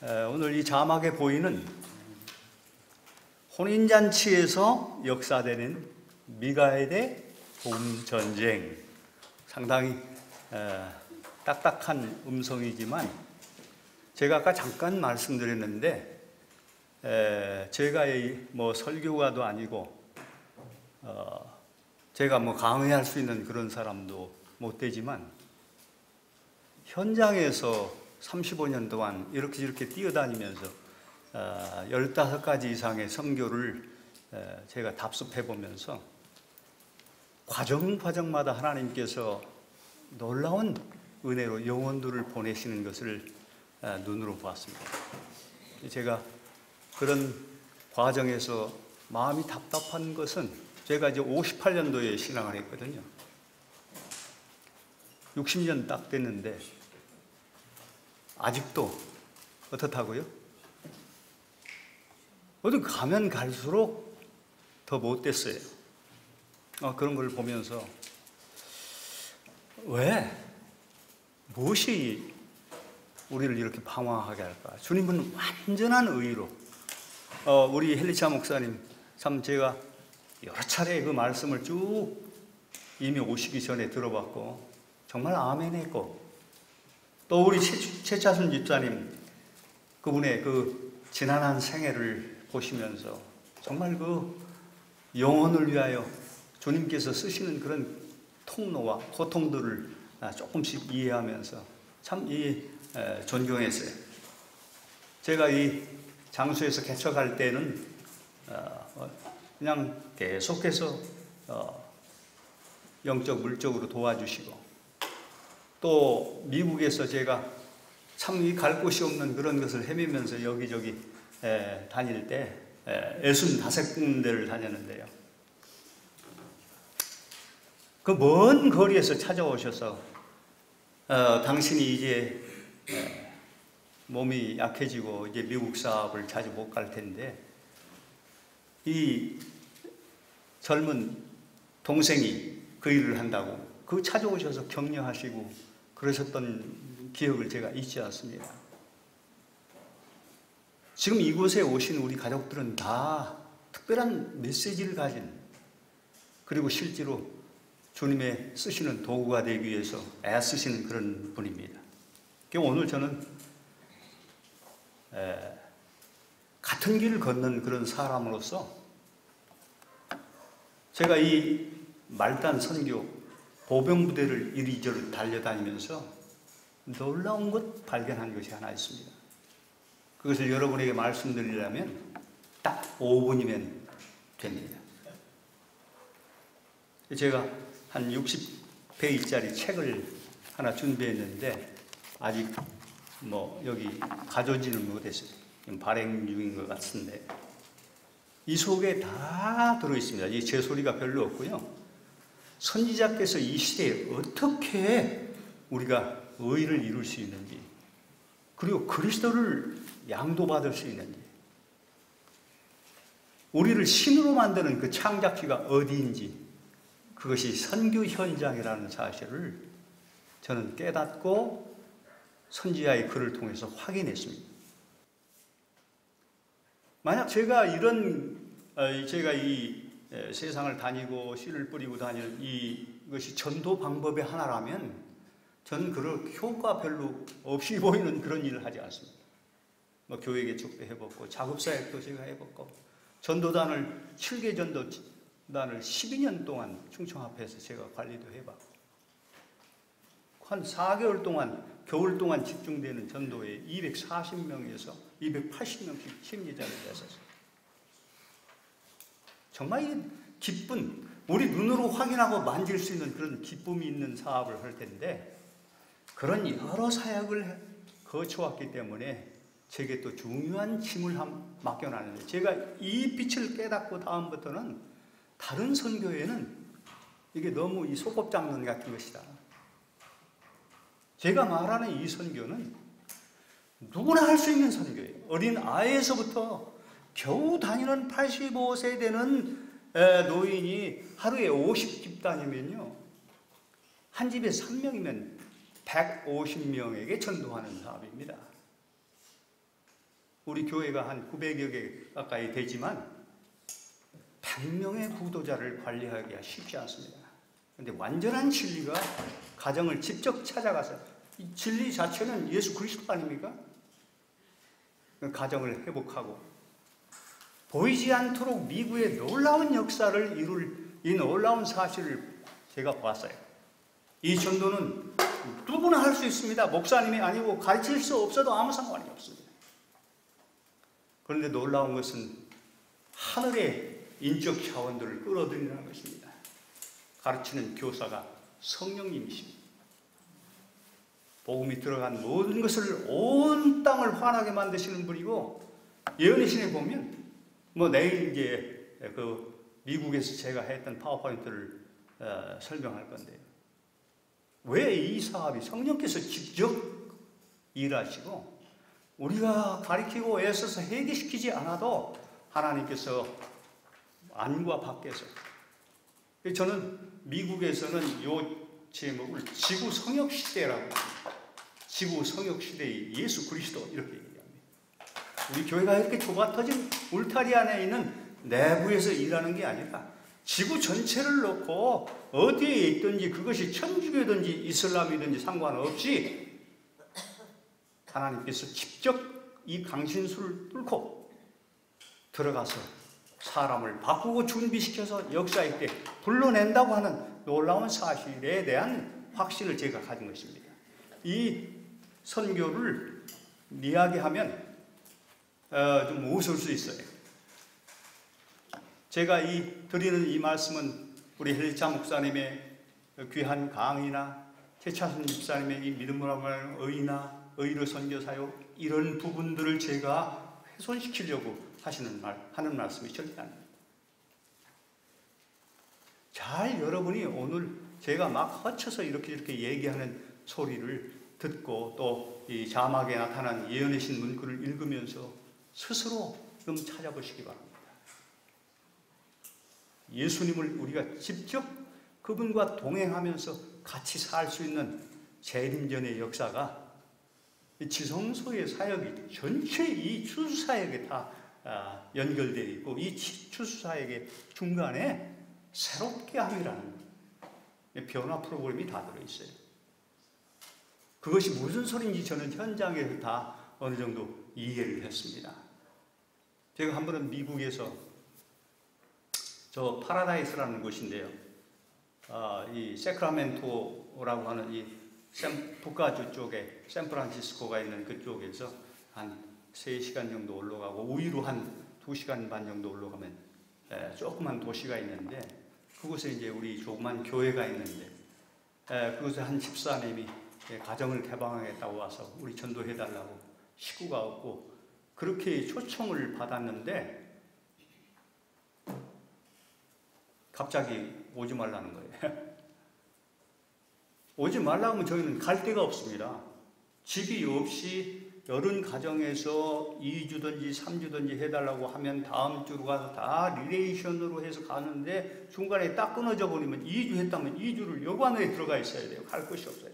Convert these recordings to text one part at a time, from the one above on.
오늘 이 자막에 보이는 혼인잔치에서 역사되는 미가엘의 봄전쟁, 상당히 딱딱한 음성이지만 제가 아까 잠깐 말씀드렸는데 제가 뭐 설교가도 아니고 제가 뭐 강의할 수 있는 그런 사람도 못 되지만 현장에서 35년 동안 이렇게 뛰어다니면서 15가지 이상의 선교를 제가 답습해 보면서 과정마다 하나님께서 놀라운 은혜로 영혼들을 보내시는 것을 눈으로 보았습니다. 제가 그런 과정에서 마음이 답답한 것은 제가 이제 58년도에 신앙을 했거든요. 60년 딱 됐는데 아직도 어떻다고요? 어디 가면 갈수록 더 못됐어요. 그런 걸 보면서 왜? 무엇이 우리를 이렇게 방황하게 할까? 주님은 완전한 의로 우리 헬리차 목사님 참 제가 여러 차례 그 말씀을 쭉 이미 오시기 전에 들어봤고 정말 아멘 했고 또 우리 최차순 집사님 그분의 그 지난한 생애를 보시면서 정말 그 영혼을 위하여 주님께서 쓰시는 그런 통로와 고통들을 조금씩 이해하면서 참 존경했어요. 제가 이 장소에서 개척할 때는 그냥 계속해서 영적 물적으로 도와주시고 또 미국에서 제가 참 갈 곳이 없는 그런 것을 헤매면서 여기저기 다닐 때 65군데를 다녔는데요. 그 먼 거리에서 찾아오셔서 당신이 이제 몸이 약해지고 이제 미국 사업을 자주 못 갈 텐데 이 젊은 동생이 그 일을 한다고 그 찾아오셔서 격려하시고 그러셨던 기억을 제가 잊지 않습니다. 지금 이곳에 오신 우리 가족들은 다 특별한 메시지를 가진 그리고 실제로 주님의 쓰시는 도구가 되기 위해서 애쓰시는 그런 분입니다. 오늘 저는 같은 길을 걷는 그런 사람으로서 제가 이 말단 선교 보병부대를 이리저리 달려다니면서 놀라운 것 발견한 것이 하나 있습니다. 그것을 여러분에게 말씀드리려면 딱 5분이면 됩니다. 제가 한 60페이지짜리 책을 하나 준비했는데 아직 뭐 여기 가져오지는 못했어요. 발행 중인 것 같은데 이 속에 다 들어있습니다. 이 제 소리가 별로 없고요. 선지자께서 이 시대에 어떻게 우리가 의를 이룰 수 있는지 그리고 그리스도를 양도받을 수 있는지 우리를 신으로 만드는 그 창작지가 어디인지 그것이 선교 현장이라는 사실을 저는 깨닫고 선지자의 글을 통해서 확인했습니다. 만약 제가 이 세상을 다니고 씨를 뿌리고 다니는 이것이 전도 방법의 하나라면 저는 그런 효과 별로 없이 보이는 그런 일을 하지 않습니다. 뭐 교회 개척도 해봤고 작업사역도 제가 해봤고 전도단을 7개 전도단을 12년 동안 충청 앞에서 제가 관리도 해봤고 한 4개월 동안 겨울 동안 집중되는 전도에 240명에서 280명씩 심리자를 했었어요. 정말 기쁜 우리 눈으로 확인하고 만질 수 있는 그런 기쁨이 있는 사업을 할 텐데 그런 여러 사역을 거쳐왔기 때문에 제게 또 중요한 짐을 맡겨놨는데 제가 이 빛을 깨닫고 다음부터는 다른 선교회는 이게 너무 이 소꿉장난 같은 것이다. 제가 말하는 이 선교는 누구나 할 수 있는 선교예요. 어린 아이에서부터 겨우 다니는 85세 되는 노인이 하루에 50집 다니면요. 한 집에 3명이면 150명에게 전도하는 사업입니다. 우리 교회가 한 900여 개 가까이 되지만 100명의 부도자를 관리하기가 쉽지 않습니다. 그런데 완전한 진리가 가정을 직접 찾아가서, 이 진리 자체는 예수 그리스도 아닙니까? 가정을 회복하고 보이지 않도록 미국의 놀라운 역사를 이룰 이 놀라운 사실을 제가 봤어요. 이 전도는 누구나 할 수 있습니다. 목사님이 아니고 가르칠 수 없어도 아무 상관이 없습니다. 그런데 놀라운 것은 하늘의 인적 차원들을 끌어들이는 것입니다. 가르치는 교사가 성령님이십니다. 복음이 들어간 모든 것을 온 땅을 환하게 만드시는 분이고, 예언의 신에 보면 내일 이제 그 미국에서 제가 했던 파워포인트를 설명할 건데요. 왜 이 사업이 성령께서 직접 일하시고 우리가 가르치고 애써서 회개시키지 않아도 하나님께서 안과 밖에서, 저는 미국에서는 이 제목을 지구 성역 시대라고 합니다. 지구 성역 시대의 예수 그리스도 이렇게 얘기합니다. 우리 교회가 이렇게 좁아 터진 울타리 안에 있는 내부에서 일하는 게 아니라 지구 전체를 놓고 어디에 있든지, 그것이 천주교든지 이슬람이든지 상관없이 하나님께서 직접 이 강신수를 뚫고 들어가서 사람을 바꾸고 준비시켜서 역사 있게 불러낸다고 하는 놀라운 사실에 대한 확신을 제가 가진 것입니다. 이 선교를 이야기하면 좀 웃을 수 있어요. 제가 드리는 이 말씀은 우리 헬리차 목사님의 귀한 강의나 최차순 집사님의 이 믿음으로 하는 의나 의로 선교 사역, 이런 부분들을 제가 훼손시키려고 하는 말씀이 절대 아닙니다. 잘 여러분이 오늘 제가 막 허쳐서 이렇게 얘기하는 소리를 듣고 또 이 자막에 나타난 예언의 신 문구를 읽으면서 스스로 좀 찾아보시기 바랍니다. 예수님을 우리가 직접 그분과 동행하면서 같이 살 수 있는 재림전의 역사가 지성소의 사역이 전체 이 추수사역에 다 연결되어 있고, 이 추수사역의 중간에 새롭게 함이라는 변화 프로그램이 다 들어있어요. 그것이 무슨 소리인지 저는 현장에서 다 어느 정도 이해를 했습니다. 제가 한 번은 미국에서 저 파라다이스라는 곳인데요, 이 세크라멘토라고 하는 이 북가주 쪽에 샌프란시스코가 있는 그쪽에서 한 3시간 정도 올라가고 우위로 한 2시간 반 정도 올라가면 조그만 도시가 있는데, 그곳에 이제 우리 조그만 교회가 있는데, 그곳에 한 집사님이 가정을 개방하겠다고 와서 우리 전도해달라고, 식구가 없고 그렇게 초청을 받았는데 갑자기 오지 말라는 거예요. 오지 말라고 하면 저희는 갈 데가 없습니다. 집이 없이 여른 가정에서 2주든지 3주든지 해달라고 하면 다음 주로 가서 다 리레이션으로 해서 가는데 중간에 딱 끊어져 버리면 2주 했다면 2주를 여관에 들어가 있어야 돼요. 갈 곳이 없어요.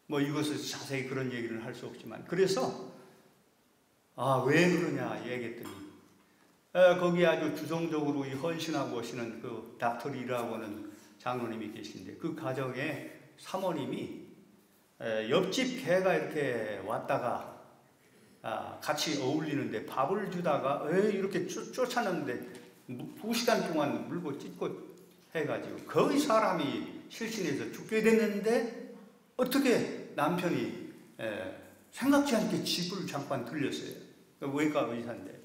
이것을 자세히 그런 얘기를 할 수 없지만, 그래서 왜 그러냐 얘기했더니 거기 아주 주종적으로 헌신하고 오시는 그 닥터리라고 하는 장로님이 계신데, 그 가정에 사모님이 옆집 개가 이렇게 왔다가 같이 어울리는데 밥을 주다가 이렇게 쫓아냈는데 2시간 동안 물고 찢고 해가지고 거의 사람이 실신해서 죽게 됐는데, 어떻게 남편이 생각지 않게 집을 잠깐 들렸어요. 외과 의사인데.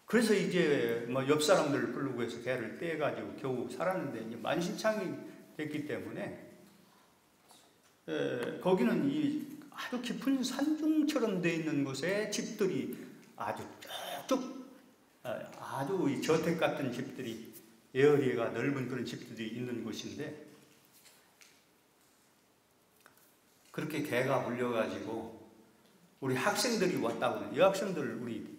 그래서 이제 옆 사람들을 부르고 해서 개를 떼가지고 겨우 살았는데, 이제 만신창이 됐기 때문에 거기는 이 아주 깊은 산중처럼 되어 있는 곳에 집들이 아주 쭉쭉 아주 이 저택 같은 집들이, 에어리어가 넓은 그런 집들이 있는 곳인데, 그렇게 개가 물려가지고 우리 학생들이 왔다고 하는, 여학생들 우리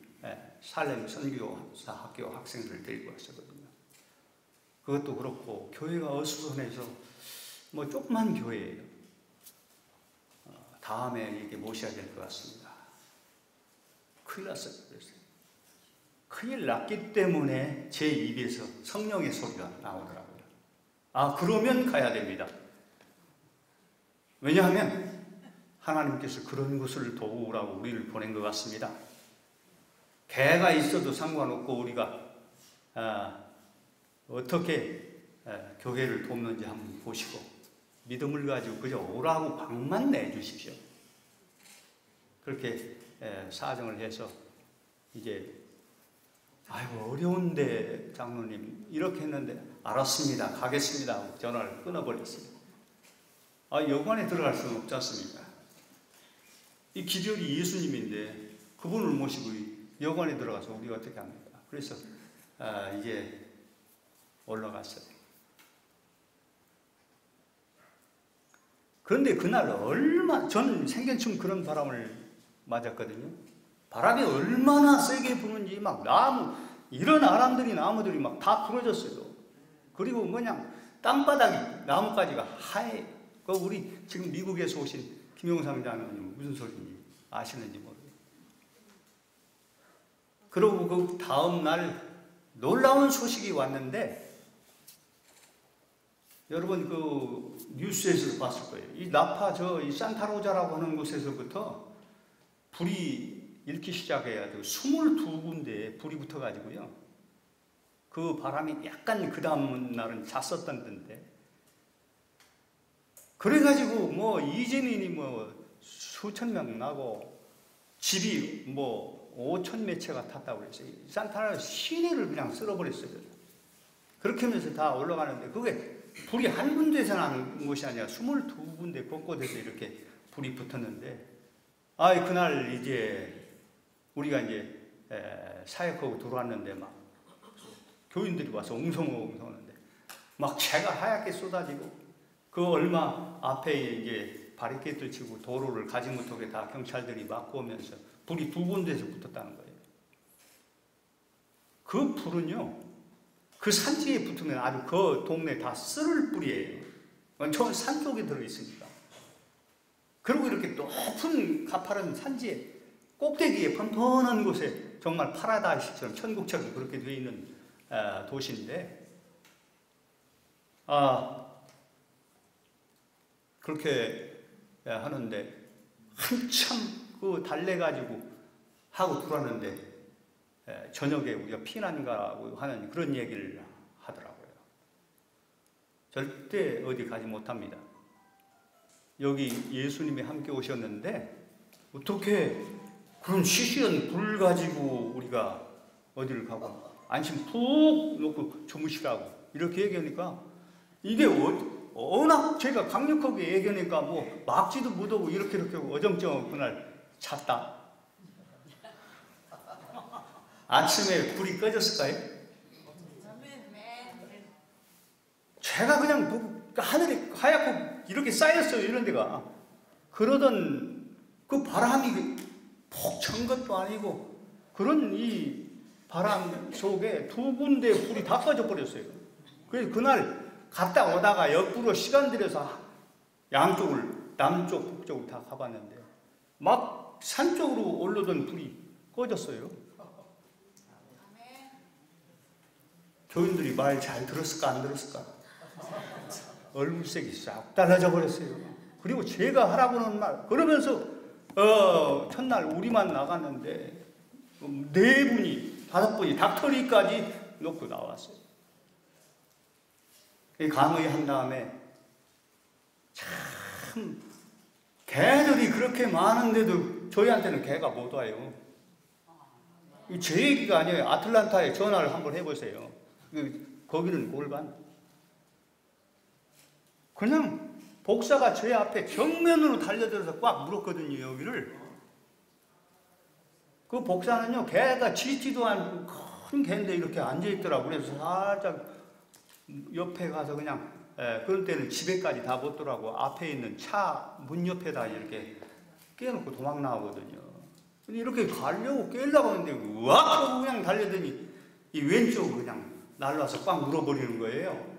살렘 선교사 학교 학생들을 데리고 왔었거든요. 그것도 그렇고 교회가 어수선해서 조그만 교회예요. 다음에 이게 모셔야 될 것 같습니다. 큰일 났어요. 그랬어요. 큰일 났기 때문에 제 입에서 성령의 소리가 나오더라고요. 아, 그러면 가야 됩니다. 왜냐하면 하나님께서 그런 것을 도우라고 우리를 보낸 것 같습니다. 개가 있어도 상관없고 우리가 어떻게 교회를 돕는지 한번 보시고 믿음을 가지고 그저 오라고 방만 내주십시오. 그렇게 사정을 해서 이제 아이고 어려운데 장로님 이렇게 했는데 알았습니다. 가겠습니다 하고 전화를 끊어버렸습니다. 여관에 들어갈 수는 없지 않습니까? 이 기별이 예수님인데 그분을 모시고 여관에 들어가서 우리가 어떻게 합니까? 그래서 이제 올라갔어요. 그런데 그날 전 생gen충 그런 바람을 맞았거든요. 바람이 얼마나 세게 부는지 막 이런 나무들이 막 다 부러졌어요. 그리고 그냥 땅바닥이 나뭇가지가 하얘. 우리 지금 미국에서 오신 김용상 장로님 무슨 소리인지 아시는지 모르겠어요. 그리고 그 다음 날 놀라운 소식이 왔는데 여러분 그 뉴스에서 봤을 거예요. 이 나파 이 산타로자라고 하는 곳에서부터 불이 일기 시작해야 되고 22군데에 불이 붙어가지고요. 그 바람이 약간 그 다음 날은 잤었던데 그래가지고 이재민이 수천 명 나고 집이 5천 매체가 탔다고 그랬어요. 산타로자 시내를 그냥 쓸어버렸어요. 그렇게 하면서 다 올라가는데 그게 불이 한 군데에서 난 것이 아니라 22군데 곳곳에서 이렇게 불이 붙었는데 그날 이제 우리가 이제 사역하고 들어왔는데 막 교인들이 와서 웅성웅성하는데 막 재가 하얗게 쏟아지고 그 얼마 앞에 이제 바리케이트를 치고 도로를 가지 못하게 다 경찰들이 막고 오면서 불이 2군데에서 붙었다는 거예요. 그 불은요 그 산지에 붙으면 아주 그 동네 다 쓸을 뿌리예요. 저 산 쪽에 들어있으니까. 그리고 이렇게 높은 가파른 산지에 꼭대기에 펀펀한 곳에 정말 파라다이스처럼 천국처럼 그렇게 되어 있는 도시인데 그렇게 하는데 한참 그 달래가지고 하고 들어왔는데 저녁에 우리가 피난 가고 하는 그런 얘기를 하더라고요. 절대 어디 가지 못합니다. 여기 예수님이 함께 오셨는데 어떻게 그런 시시한 불 가지고 우리가 어디를 가고 안심 푹 놓고 주무시라고 이렇게 얘기하니까 이게 워낙 제가 강력하게 얘기하니까 막지도 못하고 이렇게 하고 어정쩡 그날 잤다. 아침에 불이 꺼졌을까요? 제가 그냥 보고 하늘이 하얗고 이렇게 쌓였어요. 이런 데가. 그러던 그 바람이 푹 찬 것도 아니고 그런 이 바람 속에 2군데 불이 다 꺼져 버렸어요. 그래서 그날 갔다 오다가 역부로 시간 들여서 양쪽을 남쪽 북쪽을 다 가봤는데 막 산 쪽으로 올라오던 불이 꺼졌어요. 교인들이 말 잘 들었을까 안 들었을까? 얼굴색이 싹 달라져 버렸어요. 그리고 제가 하라고 하는 말 그러면서 첫날 우리만 나갔는데 4분이 5분이 닥터리까지 놓고 나왔어요. 강의한 다음에 참 개들이 그렇게 많은데도 저희한테는 개가 못 와요. 제 얘기가 아니에요. 아틀란타에 전화를 한번 해보세요. 거기는 골반. 그냥 복사가 제 앞에 정면으로 달려들어서 꽉 물었거든요. 여기를. 그 복사는요 개가 짖지도 않고 큰 개인데 이렇게 앉아있더라고요. 그래서 살짝 옆에 가서 그냥 그런 때는 집에까지 다 못 들어가고 앞에 있는 차 문 옆에다 이렇게 깨놓고 도망 나오거든요. 근데 이렇게 가려고 깨려고 하는데 우악 하고 그냥 달려더니 이 왼쪽으로 그냥 날라와서 꽉 물어버리는 거예요.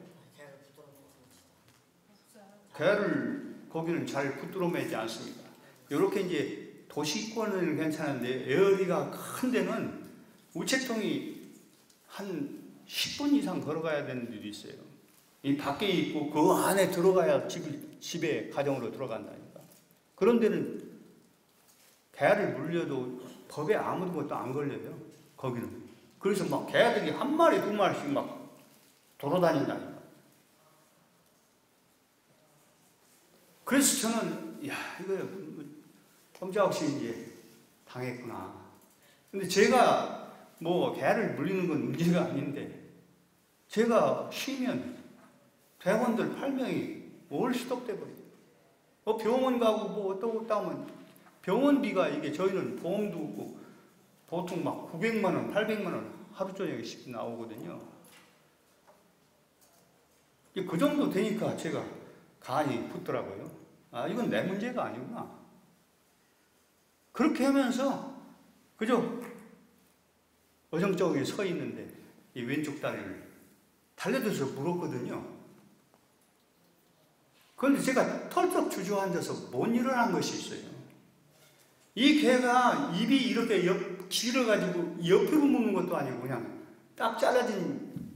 개를 거기는 잘 붙들어 매지 않습니다. 이렇게 이제 도시권은 괜찮은데 에어리가 큰 데는 우체통이 한 10분 이상 걸어가야 되는 데도 있어요. 이 밖에 있고 그 안에 들어가야 집에 가정으로 들어간다니까. 그런 데는 개를 물려도 법에 아무것도 안 걸려요. 거기는. 그래서 막 개들이 한 마리 두 마리씩 막 돌아다닌다니까. 그래서 저는 야 이거 꼼짝없이 이제 당했구나. 근데 제가 뭐 개를 물리는 건 문제가 아닌데 제가 쉬면 대원들 8명이 월시독돼 버려요. 병원 가고 뭐 어떠고 하면 병원비가 이게 저희는 보험도 없고 보통 막 900만 원, 800만 원 하루 저녁에 나오거든요. 그 정도 되니까 제가 간이 붙더라고요. 아, 이건 내 문제가 아니구나. 그렇게 하면서 그저 어정쩡하게 서 있는데 이 왼쪽 다리를 달려들어서 물었거든요. 그런데 제가 털썩 주저앉아서 못 일어난 것이 있어요. 이 개가 입이 이렇게 길어가지고 옆으로 무는 것도 아니고 그냥 딱 잘라진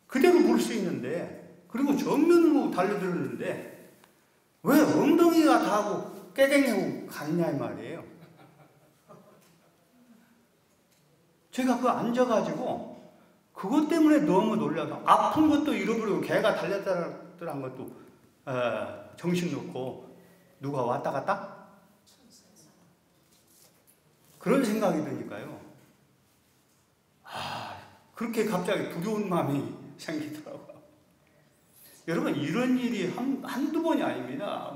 그대로 물 수 있는데, 그리고 정면으로 달려들었는데 왜 엉덩이가 닿고 깨갱하고 가느냐 이 말이에요. 제가 그 앉아가지고 그것 때문에 너무 놀라서 아픈 것도 잃어버리고 개가 달렸다는 것도 정신 놓고 누가 왔다 갔다? 그런 생각이 드니까요. 아, 그렇게 갑자기 두려운 마음이 생기더라고요. 여러분, 이런 일이 한두 번이 아닙니다.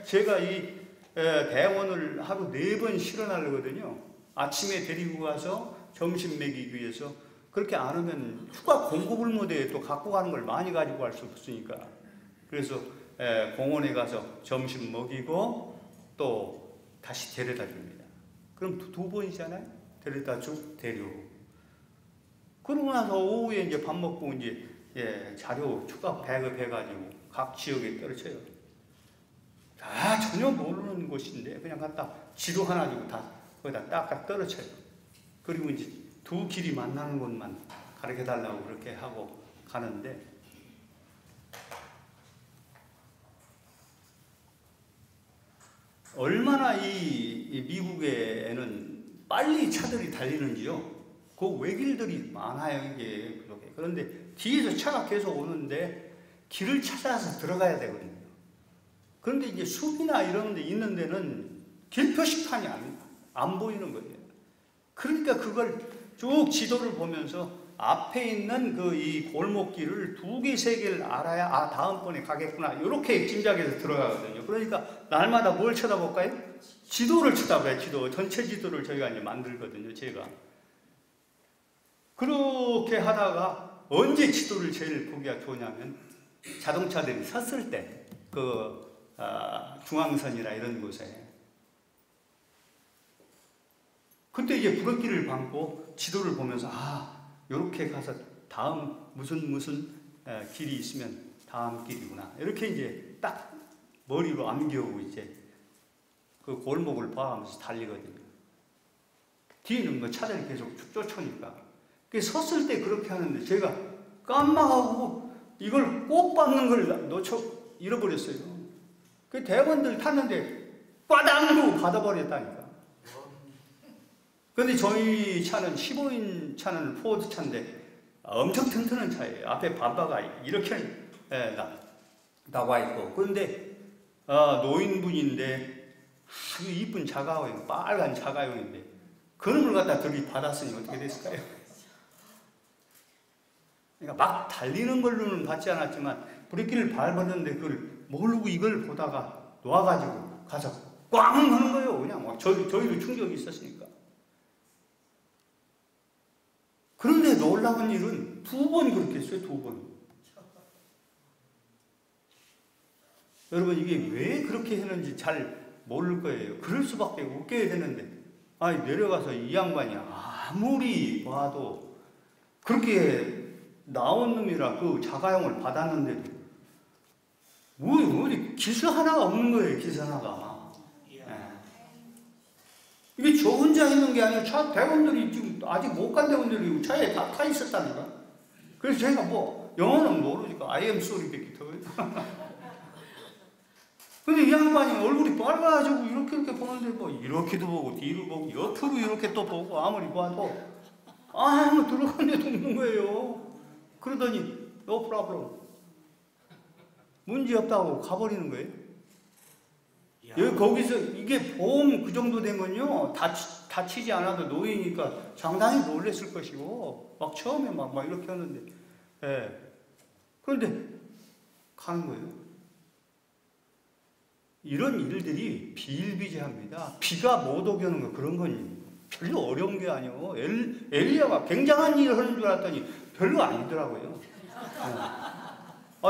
제가 이 대원을 하루 4번 실어나르거든요. 아침에 데리고 가서 점심 먹이기 위해서. 그렇게 안 하면 휴가 공고불무대에 또 갖고 가는 걸 많이 가지고 갈 수 없으니까. 그래서 공원에 가서 점심 먹이고 또 다시 데려다 줍니다. 그럼 2번이잖아요? 데려다 쭉 데려오고. 그러고 나서 오후에 이제 밥 먹고 이제 자료 추가 배급해가지고 각 지역에 떨어져요. 다 전혀 모르는 곳인데 그냥 갖다 지도 하나 주고 다 거기다 딱딱 떨어져요. 그리고 이제 두 길이 만나는 곳만 가르쳐 달라고 그렇게 하고 가는데, 얼마나 이 미국에는 빨리 차들이 달리는지요. 그 외길들이 많아요, 이게. 그런데 뒤에서 차가 계속 오는데 길을 찾아서 들어가야 되거든요. 그런데 이제 숲이나 이런 데 있는 데는 길 표식판이 안 보이는 거예요. 그러니까 그걸 쭉 지도를 보면서 앞에 있는 이 골목길을 2개, 3개를 알아야 다음번에 가겠구나 이렇게 짐작해서 들어가거든요. 그러니까 날마다 뭘 쳐다볼까요? 지도를 쳐다봐요. 지도. 전체 지도를 저희가 이제 만들거든요. 제가. 그렇게 하다가 언제 지도를 제일 보기가 좋냐면 자동차들이 섰을 때 중앙선이나 이런 곳에 그때 이제 브레이크를 밟고 지도를 보면서 요렇게 가서 다음 무슨 길이 있으면 다음 길이구나 이렇게 이제 딱 머리로 암기하고 이제 그 골목을 봐가면서 달리거든요. 뒤에는 뭐 차들이 계속 쫓아오니까. 섰을 때 그렇게 하는데 제가 깜빡하고 이걸 꼭 밟는 걸 잃어버렸어요. 그 대원들 탔는데 빠당 하고 받아버렸다니까. 근데 저희 차는 15인 차는 포드 차인데 엄청 튼튼한 차예요. 앞에 반바가 이렇게 나와 있고. 그런데 노인분인데 아주 이쁜 자가용, 빨간 자가용인데 그놈을 갖다 들이받았으니 어떻게 됐을까요? 그러니까 막 달리는 걸로는 받지 않았지만 브레이크를 밟았는데 그걸 모르고 이걸 보다가 놓아가지고 가서 꽝 하는 거예요. 그냥 막 저희도 충격이 있었으니까. 그런데 놀라운 일은 2번 그렇게 했어요. 2번. 여러분, 이게 왜 그렇게 했는지 잘 모를 거예요. 그럴 수밖에 없게 되는데 내려가서 이 양반이 아무리 봐도 그렇게 나온 놈이라 그 자가용을 받았는데도 어디 기스 하나가 없는 거예요. 기스 하나가. 이게 저 혼자 있는 게 아니라 차 대원들이 지금 아직 못 간 대원들이 차에 다 타 있었다니까. 그래서 제가 뭐 영어는 모르니까 I am sorry 밖에 더. 근데 이 양반이 얼굴이 빨가지고 이렇게 보는데 뭐 이렇게도 보고 뒤로 보고 옆으로 이렇게 또 보고 아무리 봐도 아무 들어간 데도 없는 거예요. 그러더니 no problem. 문제 없다고 가버리는 거예요. 여기 거기서 이게 보험 그 정도 된 건요 다치지 않아도 노인이니까 상당히 놀랬을 것이고 막 처음에 막 이렇게 하는데 그런데 가는 거예요. 이런 일들이 비일비재합니다. 비가 못 오게 하는 거 그런 건 별로 어려운 게 아니에요. 엘리야가 굉장한 일을 하는 줄 알았더니 별로 아니더라고요.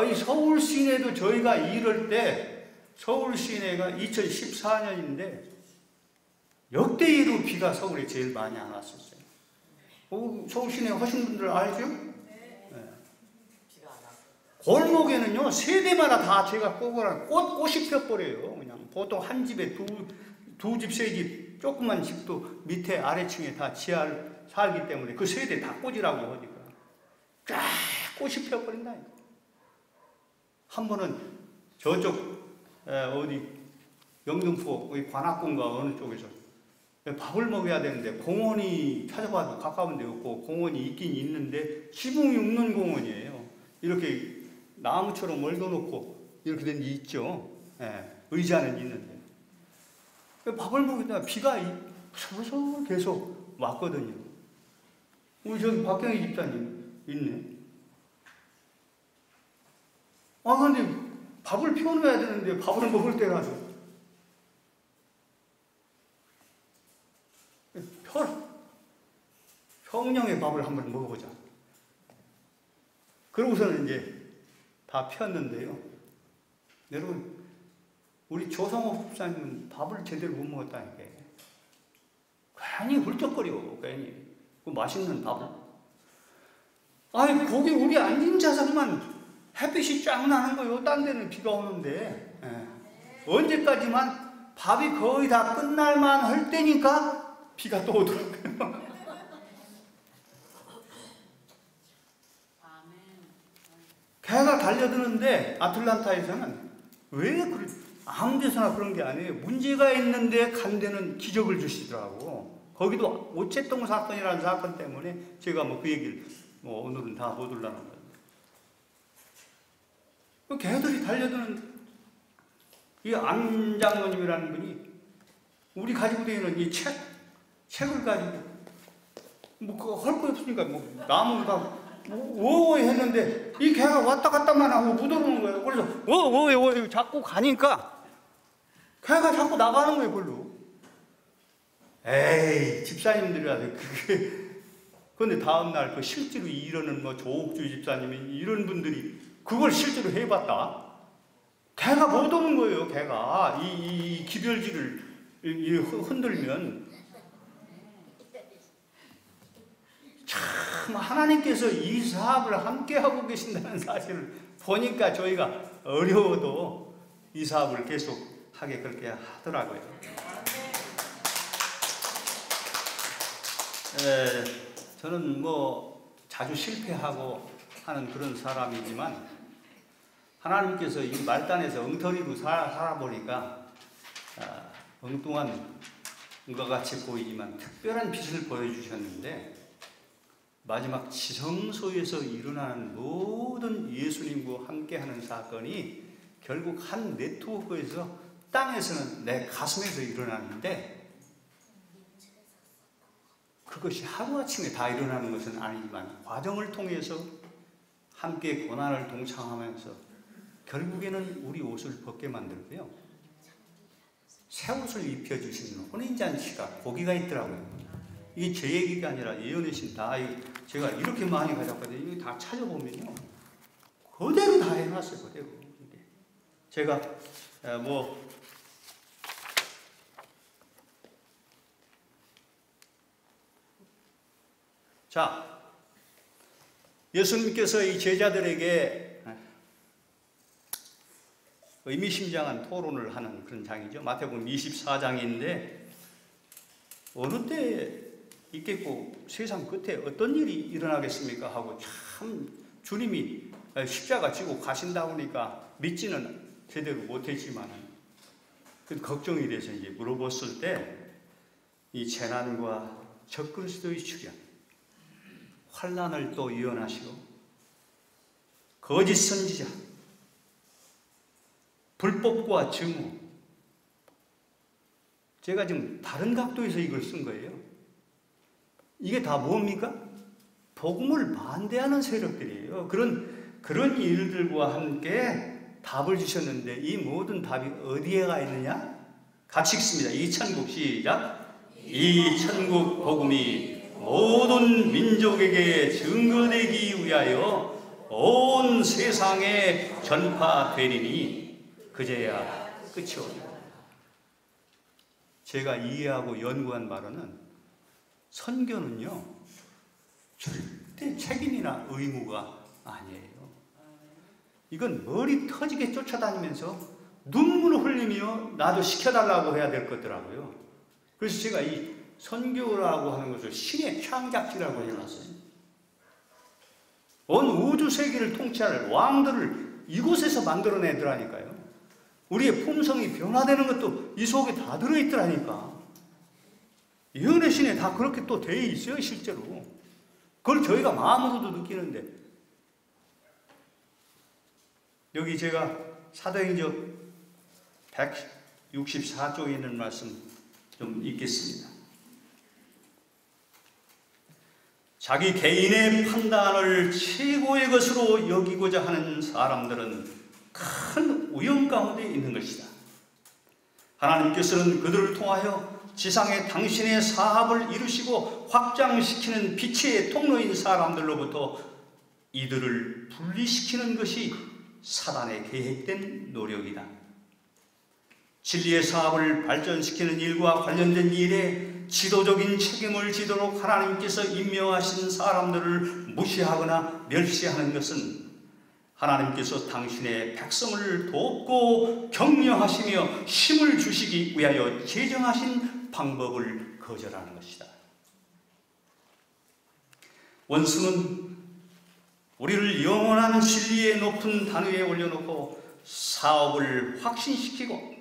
이 서울 시내도 저희가 이럴 때 서울 시내가 2014년인데 역대로 비가 서울에 제일 많이 안 왔었어요. 서울 시내 하신 분들 알죠? 네. 골목에는요 세대마다 다 제가 꽃이 펴버려요. 그냥 보통 한 집에 두 집, 세 집, 조그만 집도 밑에 아래층에 다 지하를 살기 때문에 그 세대 다 꽃이라고 하니까 쫙 꽃이 펴버린다니까. 한 번은 저쪽 어디 영등포 관악군가 어느 쪽에서 밥을 먹어야 되는데 공원이 찾아봐도 가까운 데 없고 공원이 있긴 있는데 지붕이 없는 공원이에요. 이렇게 나무처럼 얼겨놓고 이렇게 된 게 있죠. 의자는 있는데 밥을 먹으다 비가 서서 계속 왔거든요. 우리 저기 박경희 집사님 있네. 근데 밥을 펴놓아야 되는데 밥을 먹을 때라서 평양의 밥을 한번 먹어보자. 그러고서는 이제 다 폈는데요. 여러분, 우리 조성호 집사님은 밥을 제대로 못 먹었다니까. 괜히 훌쩍거려, 괜히. 그 맛있는 밥을. 거기 우리 앉은 좌석만 햇빛이 쫙 나는 거예요. 딴 데는 비가 오는데. 언제까지만 밥이 거의 다 끝날만 할 때니까 비가 또 오더라고요. 개가 달려드는데 아틀란타에서는 왜 아무 데서나 그런 게 아니에요. 문제가 있는데 간 데는 기적을 주시더라고. 거기도 오체동 사건이라는 사건 때문에 제가 그 얘기를 오늘은 다 못 올라는 거예요. 그 개들이 달려드는 이 안 장로님이라는 분이 우리 가지고 다니는 이 책을 가지고 그거 할 거 없으니까 나무가 오오이 했는데 이 개가 왔다 갔다만 하고 묻어오는 거예요. 그래서 오오이 자꾸 가니까 개가 자꾸 나가는 거예요, 별로. 에이, 집사님들이라서 그게. 근데 다음날 실제로 이러는 조옥주 집사님이 이런 분들이 그걸 실제로 해봤다. 개가 못 오는 거예요, 개가. 이 기별지를 흔들면. 참 하나님께서 이 사업을 함께 하고 계신다는 사실을 보니까 저희가 어려워도 이 사업을 계속 하게 그렇게 하더라고요. 저는 자주 실패하고 하는 그런 사람이지만 하나님께서 이 말단에서 엉터리로 살아보니까 엉뚱한 것 같이 보이지만 특별한 빛을 보여주셨는데 마지막 지성소에서 일어나는 모든 예수님과 함께하는 사건이 결국 한 네트워크에서 땅에서는 내 가슴에서 일어나는데 그것이 하루아침에 다 일어나는 것은 아니지만 과정을 통해서 함께 고난을 동참하면서 결국에는 우리 옷을 벗게 만들고요. 새 옷을 입혀주시는 혼인잔치가 거기가 있더라고요. 이게 제 얘기가 아니라 예언의 신 다 제가 이렇게 많이 가졌거든요. 이거 다 찾아보면요. 그대로 다 해놨어요. 그대로. 제가 자, 예수님께서 이 제자들에게 의미심장한 토론을 하는 그런 장이죠. 마태복음 24장인데 어느 때 있겠고 세상 끝에 어떤 일이 일어나겠습니까 하고 참 주님이 십자가 지고 가신다고 하니까 믿지는 제대로 못했지만 그 걱정이 돼서 이제 물어봤을 때 이 재난과 적그리스도의 출현, 환난을 또 예언하시고 거짓 선지자, 불법과 증오, 제가 지금 다른 각도에서 이걸 쓴 거예요. 이게 다 뭡니까? 복음을 반대하는 세력들이에요. 그런 일들과 함께 답을 주셨는데 이 모든 답이 어디에 가 있느냐? 같이 읽습니다. 이 천국 시작. 이 천국 복음이 모든 민족에게 증거되기 위하여 온 세상에 전파되리니 그제야 끝이 옵니다. 제가 이해하고 연구한 바로는 선교는요 절대 책임이나 의무가 아니에요. 이건 머리 터지게 쫓아다니면서 눈물을 흘리며 나도 시켜달라고 해야 될 거더라고요. 그래서 제가 이 선교라고 하는 것을 신의 창작지라고 해놨어요. 온 우주 세계를 통치할 왕들을 이곳에서 만들어내더라니까요. 우리의 품성이 변화되는 것도 이 속에 다 들어있더라니까. 예언의 신에 다 그렇게 또 되어 있어요, 실제로. 그걸 저희가 마음으로도 느끼는데. 여기 제가 사도행전 164쪽에 있는 말씀 좀 읽겠습니다. 자기 개인의 판단을 최고의 것으로 여기고자 하는 사람들은 큰 위험 가운데 있는 것이다. 하나님께서는 그들을 통하여 지상에 당신의 사업을 이루시고 확장시키는 빛의 통로인 사람들로부터 이들을 분리시키는 것이 사단의 계획된 노력이다. 진리의 사업을 발전시키는 일과 관련된 일에 지도적인 책임을 지도록 하나님께서 임명하신 사람들을 무시하거나 멸시하는 것은 하나님께서 당신의 백성을 돕고 격려하시며 힘을 주시기 위하여 제정하신 방법을 거절하는 것이다. 원수는 우리를 영원한 진리의 높은 단 위에 올려놓고 사업을 확신시키고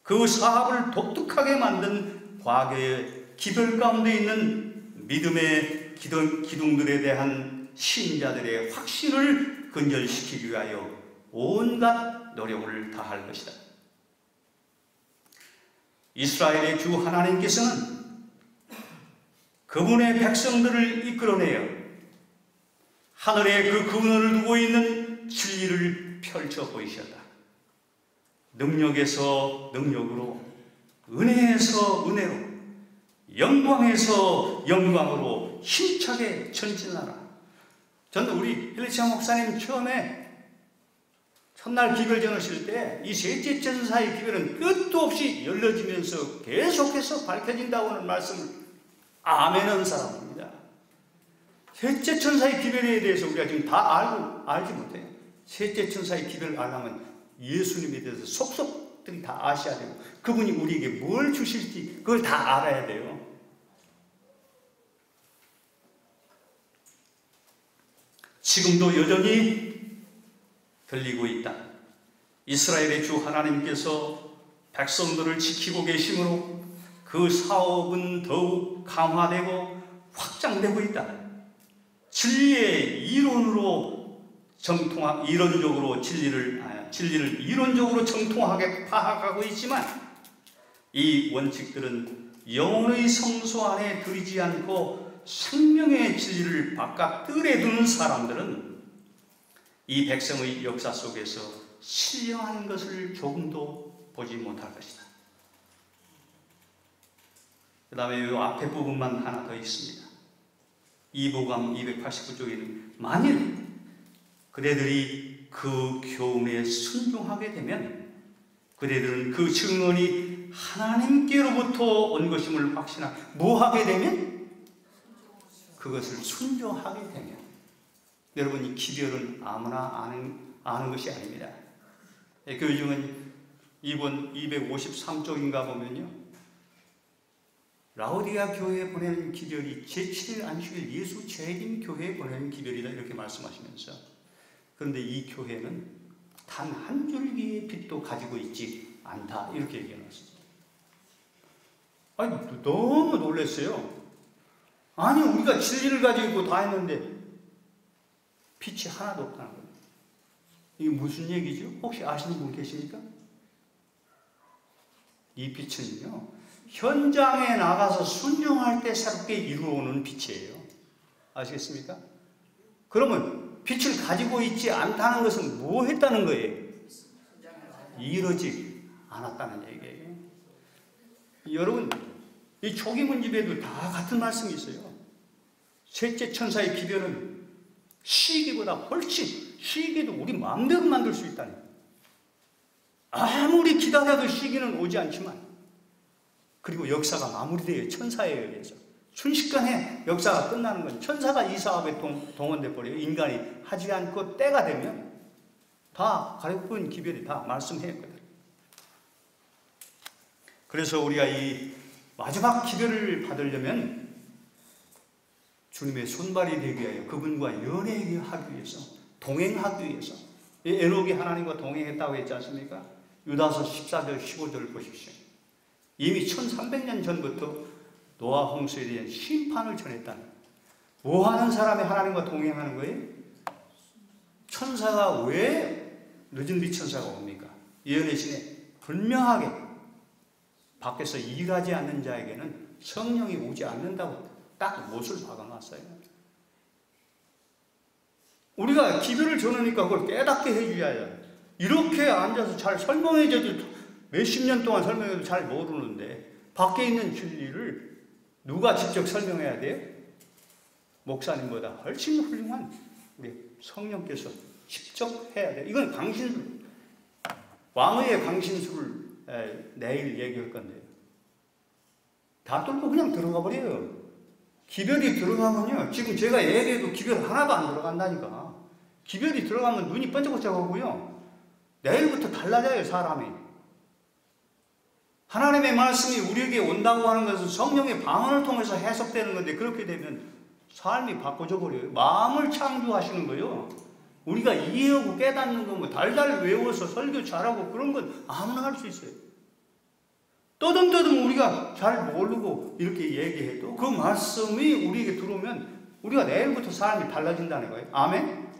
그 사업을 독특하게 만든 과거의 기별 가운데 있는 믿음의 기둥들에 대한 신자들의 확신을 근절시키기 위하여 온갖 노력을 다할 것이다. 이스라엘의 주 하나님께서는 그분의 백성들을 이끌어내어 하늘에 그 근원을 두고 있는 진리를 펼쳐 보이셨다. 능력에서 능력으로, 은혜에서 은혜로, 영광에서 영광으로 힘차게 전진하라. 저는 우리 헬리차 목사님 처음에 첫날 기별 전하실 때 이 셋째 천사의 기별은 끝도 없이 열려지면서 계속해서 밝혀진다고 하는 말씀을 아멘한 사람입니다. 셋째 천사의 기별에 대해서 우리가 지금 다 알지 못해요. 셋째 천사의 기별을 알려면 예수님에 대해서 속속들이 다 아셔야 되고 그분이 우리에게 뭘 주실지 그걸 다 알아야 돼요. 지금도 여전히 들리고 있다. 이스라엘의 주 하나님께서 백성들을 지키고 계심으로 그 사업은 더욱 강화되고 확장되고 있다. 진리의 이론으로 이론적으로 진리를 이론적으로 정통하게 파악하고 있지만 이 원칙들은 영혼의 성소 안에 들이지 않고 생명의 진리를 바깥 뜰에 두는 사람들은 이 백성의 역사 속에서 신령한 것을 조금도 보지 못할 것이다. 그 다음에 이 앞에 부분만 하나 더 있습니다. 이보감 289쪽에는 만일 그대들이 그 교훈에 순종하게 되면 그대들은 그 증언이 하나님께로부터 온 것임을 확신하고 뭐 하게 되면? 그것을 순종하게 되면. 여러분, 이 기별은 아무나 아는 것이 아닙니다. 교중은 이번 253쪽인가 보면요, 라오디아 교회에 보내는 기별이 제7일 안식일 예수 재림 교회에 보내는 기별이다 이렇게 말씀하시면서, 그런데 이 교회는 단 한 줄기의 빛도 가지고 있지 않다 이렇게 얘기해놨습니다. 아니 너무 놀랐어요. 아니 우리가 진리를 가지고 있고 다 했는데 빛이 하나도 없다는 거예요. 이게 무슨 얘기죠? 혹시 아시는 분 계십니까? 이 빛은요, 현장에 나가서 순종할 때 새롭게 이루어오는 빛이에요. 아시겠습니까? 그러면 빛을 가지고 있지 않다는 것은 뭐 했다는 거예요? 이루어지 않았다는 얘기예요. 여러분, 이 초기문집에도 다 같은 말씀이 있어요. 셋째 천사의 기별은 시기보다 훨씬, 시기도 우리 마음대로 만들 수 있다니. 아무리 기다려도 시기는 오지 않지만, 그리고 역사가 마무리돼요. 천사에 의해서. 순식간에 역사가 끝나는 건 천사가 이 사업에 동원돼 버려요. 인간이 하지 않고 때가 되면 다 가려본 기별이 다 말씀했거든. 그래서 우리가 이 마지막 기별을 받으려면 주님의 손발이 되기 위하여 그분과 연애하기 위해서, 동행하기 위해서, 에녹이 하나님과 동행했다고 했지 않습니까? 유다서 14절 15절 보십시오. 이미 1300년 전부터 노아 홍수에 대한 심판을 전했다는, 뭐 하는 사람이 하나님과 동행하는 거예요? 천사가 왜 늦은 빛 천사가 옵니까? 예언의 신에 분명하게 밖에서 일하지 않는 자에게는 성령이 오지 않는다고 딱 못을 박아놨어요. 우리가 기별을 전하니까 그걸 깨닫게 해줘야 해요. 이렇게 앉아서 잘 설명해줘도 몇십 년 동안 설명해도 잘 모르는데 밖에 있는 진리를 누가 직접 설명해야 돼요? 목사님보다 훨씬 훌륭한 우리 성령께서 직접 해야 돼요. 이건 강신술, 왕의 강신술을 내일 얘기할 건데요. 다 뚫고 그냥 들어가 버려요. 기별이 들어가면요, 지금 제가 얘기해도 기별 하나도 안 들어간다니까. 기별이 들어가면 눈이 번쩍번쩍하고요, 내일부터 달라져요, 사람이. 하나님의 말씀이 우리에게 온다고 하는 것은 성령의 방언을 통해서 해석되는 건데, 그렇게 되면 삶이 바꿔져 버려요. 마음을 창조하시는 거예요. 우리가 이해하고 깨닫는 거 뭐 달달 외워서 설교 잘하고 그런 건 아무나 할 수 있어요. 떠듬떠듬 우리가 잘 모르고 이렇게 얘기해도 그 말씀이 우리에게 들어오면 우리가 내일부터 삶이 달라진다는 거예요. 아멘?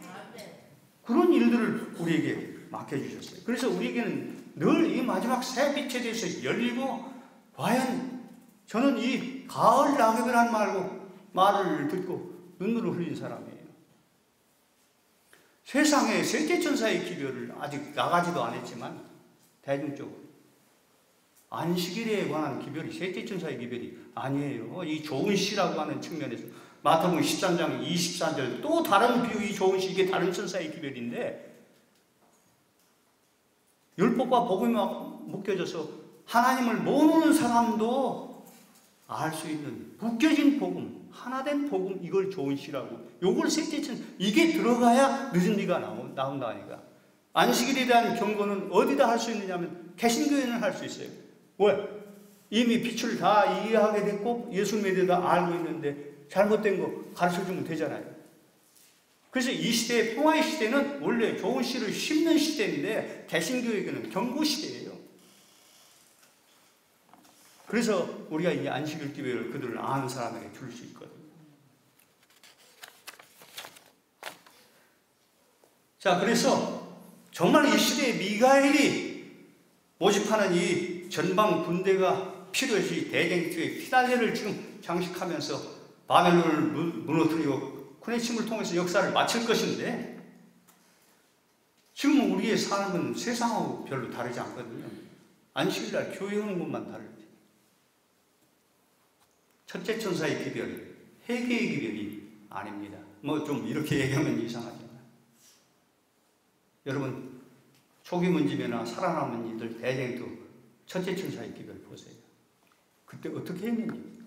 그런 일들을 우리에게 맡겨주셨어요. 그래서 우리에게는 늘 이 마지막 새 빛에 대해서 열리고, 과연 저는 이 가을 낙엽이라는 말을 듣고 눈물을 흘린 사람이에요. 세상에 셋째 천사의 기별을 아직 나가지도 않았지만 대중적으로 안식일에 관한 기별이 셋째 천사의 기별이 아니에요. 이 좋은 시라고 하는 측면에서 마태복음 13장 24절 또 다른 비유의 좋은 시, 이게 다른 천사의 기별인데, 율법과 복음이 묶여져서 하나님을 모르는 사람도 알 수 있는 묶여진 복음, 하나된 복음, 이걸 좋은 시라고. 요걸 셋째 천사, 이게 들어가야 늦은 비가 나온다니까. 안식일에 대한 경고는 어디다 할 수 있느냐면 개신교회는 할 수 있어요. 왜? 이미 빛을 다 이해하게 됐고 예수님에 대해서 알고 있는데 잘못된 거 가르쳐주면 되잖아요. 그래서 이 시대의 평화의 시대는 원래 좋은 씨를 심는 시대인데 개신교에게는 경고 시대예요. 그래서 우리가 이 안식일 기회를 그들을 아는 사람에게 줄 수 있거든요. 자, 그래서 정말 이 시대에 미가엘이 모집하는 이 전방 군대가 필요시 대쟁투의 피날레를 지금 장식하면서 바벨론을 무너뜨리고 쿠네침을 통해서 역사를 마칠 것인데, 지금 우리의 삶은 세상하고 별로 다르지 않거든요. 안식일날 교회 오는 것만 다르지. 첫째 천사의 기별, 회개의 기별이 아닙니다. 뭐 좀 이렇게 얘기하면 이상하지만, 여러분 초기문집이나 살아남은 이들 대쟁도 첫째 천사의 기별 보세요. 그때 어떻게 했는지.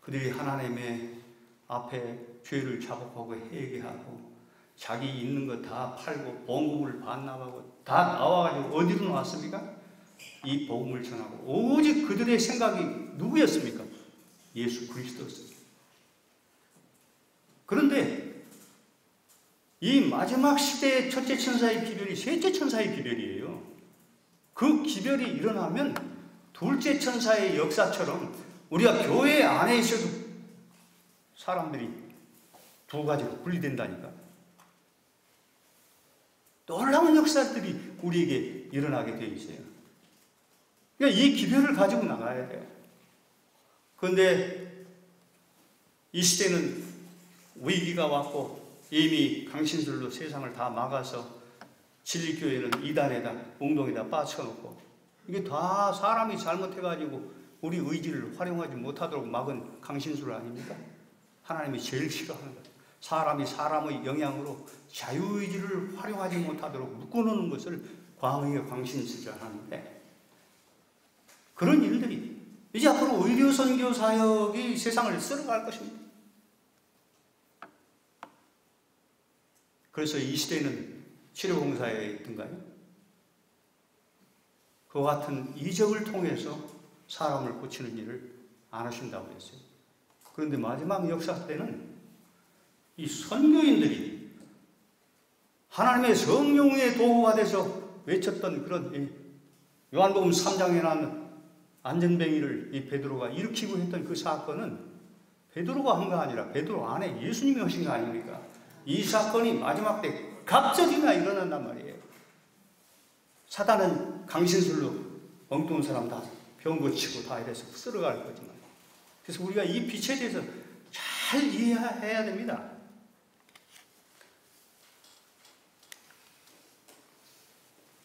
그들이 하나님의 앞에 죄를 자복하고 회개하고 자기 있는 거 다 팔고 봉급을 반납하고 다 나와가지고 어디로 나왔습니까? 이 복음을 전하고. 오직 그들의 생각이 누구였습니까? 예수 그리스도였습니다. 그런데 이 마지막 시대의 첫째 천사의 기별이 셋째 천사의 기별이에요. 그 기별이 일어나면 둘째 천사의 역사처럼 우리가 교회 안에 있어도 사람들이 두 가지로 분리된다니까. 놀라운 역사들이 우리에게 일어나게 되어 있어요. 그러니까 이 기별을 가지고 나가야 돼요. 그런데 이 시대는 위기가 왔고 이미 강신술로 세상을 다 막아서 진리교회는 이단에다 웅동에다 빠쳐놓고 이게 다 사람이 잘못해가지고 우리 의지를 활용하지 못하도록 막은 강신술 아닙니까? 하나님이 제일 싫어하는 거예요. 사람이 사람의 영향으로 자유의지를 활용하지 못하도록 묶어놓는 것을 광의의 광신술이라 하는데, 그런 일들이 이제 앞으로 의료 선교 사역이 세상을 쓸어갈 것입니다. 그래서 이 시대는 치료봉사에 있던가요? 그와 같은 이적을 통해서 사람을 고치는 일을 안 하신다고 했어요. 그런데 마지막 역사 때는 이 선교인들이 하나님의 성령의 도구가 돼서 외쳤던 그런 요한복음 3장에 나오는 안전뱅이를 이 베드로가 일으키고 했던 그 사건은 베드로가 한 거 아니라 베드로 안에 예수님이 하신 거 아닙니까? 이 사건이 마지막 때 갑자기나 일어난단 말이에요. 사단은 강신술로 엉뚱한 사람 다 병 고치고 다 이래서 쓸어갈 거지만, 그래서 우리가 이 빛에 대해서 잘 이해해야 됩니다.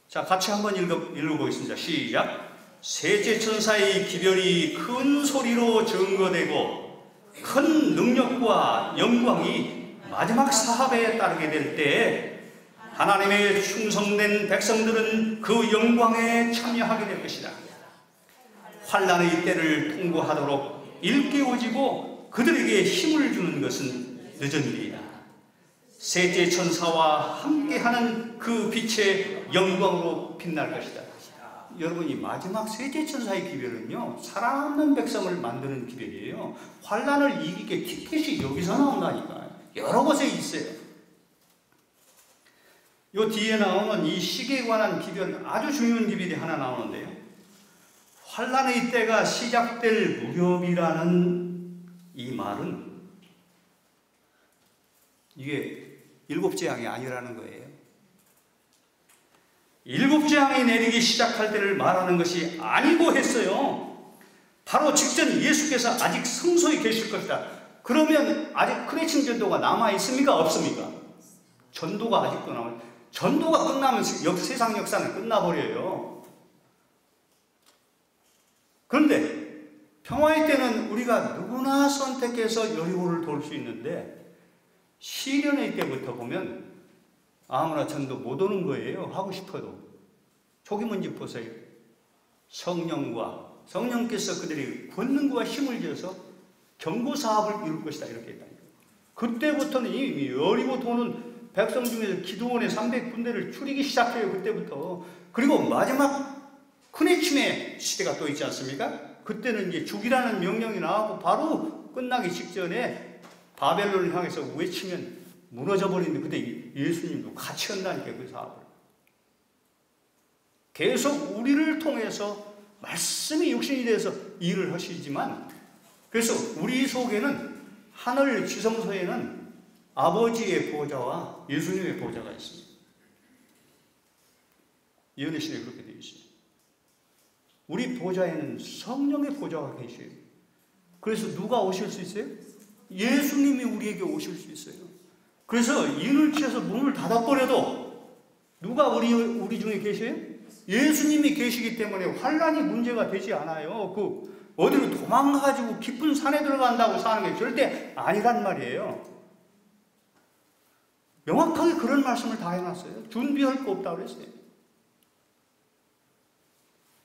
자, 같이 한번 읽어보겠습니다. 시작. 셋째 천사의 기별이 큰 소리로 증거되고 큰 능력과 영광이 마지막 사합에 따르게 될 때에 하나님의 충성된 백성들은 그 영광에 참여하게 될 것이다. 환난의 때를 통과하도록 일깨워지고 그들에게 힘을 주는 것은 늦은 일이다. 셋째 천사와 함께하는 그 빛의 영광으로 빛날 것이다. 여러분, 이 마지막 셋째 천사의 기별은요, 살아남는 백성을 만드는 기별이에요. 환난을 이기게 티켓이 여기서 나온다니까요. 여러 곳에 있어요. 요 뒤에 나오는 이 시기에 관한 기별, 아주 중요한 기별이 하나 나오는데요. 환난의 때가 시작될 무렵이라는 이 말은 이게 일곱 재앙이 아니라는 거예요. 일곱 재앙이 내리기 시작할 때를 말하는 것이 아니고 했어요. 바로 직전 예수께서 아직 성소에 계실 것이다. 그러면 아직 크레칭 전도가 남아있습니까? 없습니까? 전도가 아직도 남아있어요. 전도가 끝나면 세상 역사는 끝나버려요. 그런데 평화의 때는 우리가 누구나 선택해서 여리고를 돌 수 있는데, 시련의 때부터 보면 아무나 전도 못 오는 거예요. 하고 싶어도. 저기 뭔지 보세요. 성령께서 그들이 권능과 힘을 줘서 경고사업을 이룰 것이다, 이렇게 했다니까. 그때부터는 이미 여리고 도는 백성 중에서 기드온의 300군대를 추리기 시작해요. 그때부터. 그리고 마지막 크네침의 시대가 또 있지 않습니까? 그때는 이제 죽이라는 명령이 나오고 바로 끝나기 직전에 바벨론을 향해서 외치면 무너져 버리는데, 그때 예수님도 같이 한다니까, 그 사업을. 계속 우리를 통해서 말씀이 육신이 돼서 일을 하시지만, 그래서 우리 속에는 하늘 지성소에는 아버지의 보좌와 예수님의 보좌가 있습니다. 예언의 그렇게 되어 있습니다. 우리 보좌에는 성령의 보좌가 계셔요. 그래서 누가 오실 수 있어요? 예수님이 우리에게 오실 수 있어요. 그래서 인을 취해서 문을 닫아버려도 누가 우리 중에 계셔요? 예수님이 계시기 때문에 환난이 문제가 되지 않아요. 어디로 도망가가지고 깊은 산에 들어간다고 사는 게 절대 아니란 말이에요. 명확하게 그런 말씀을 다 해놨어요. 준비할 거 없다고 그랬어요.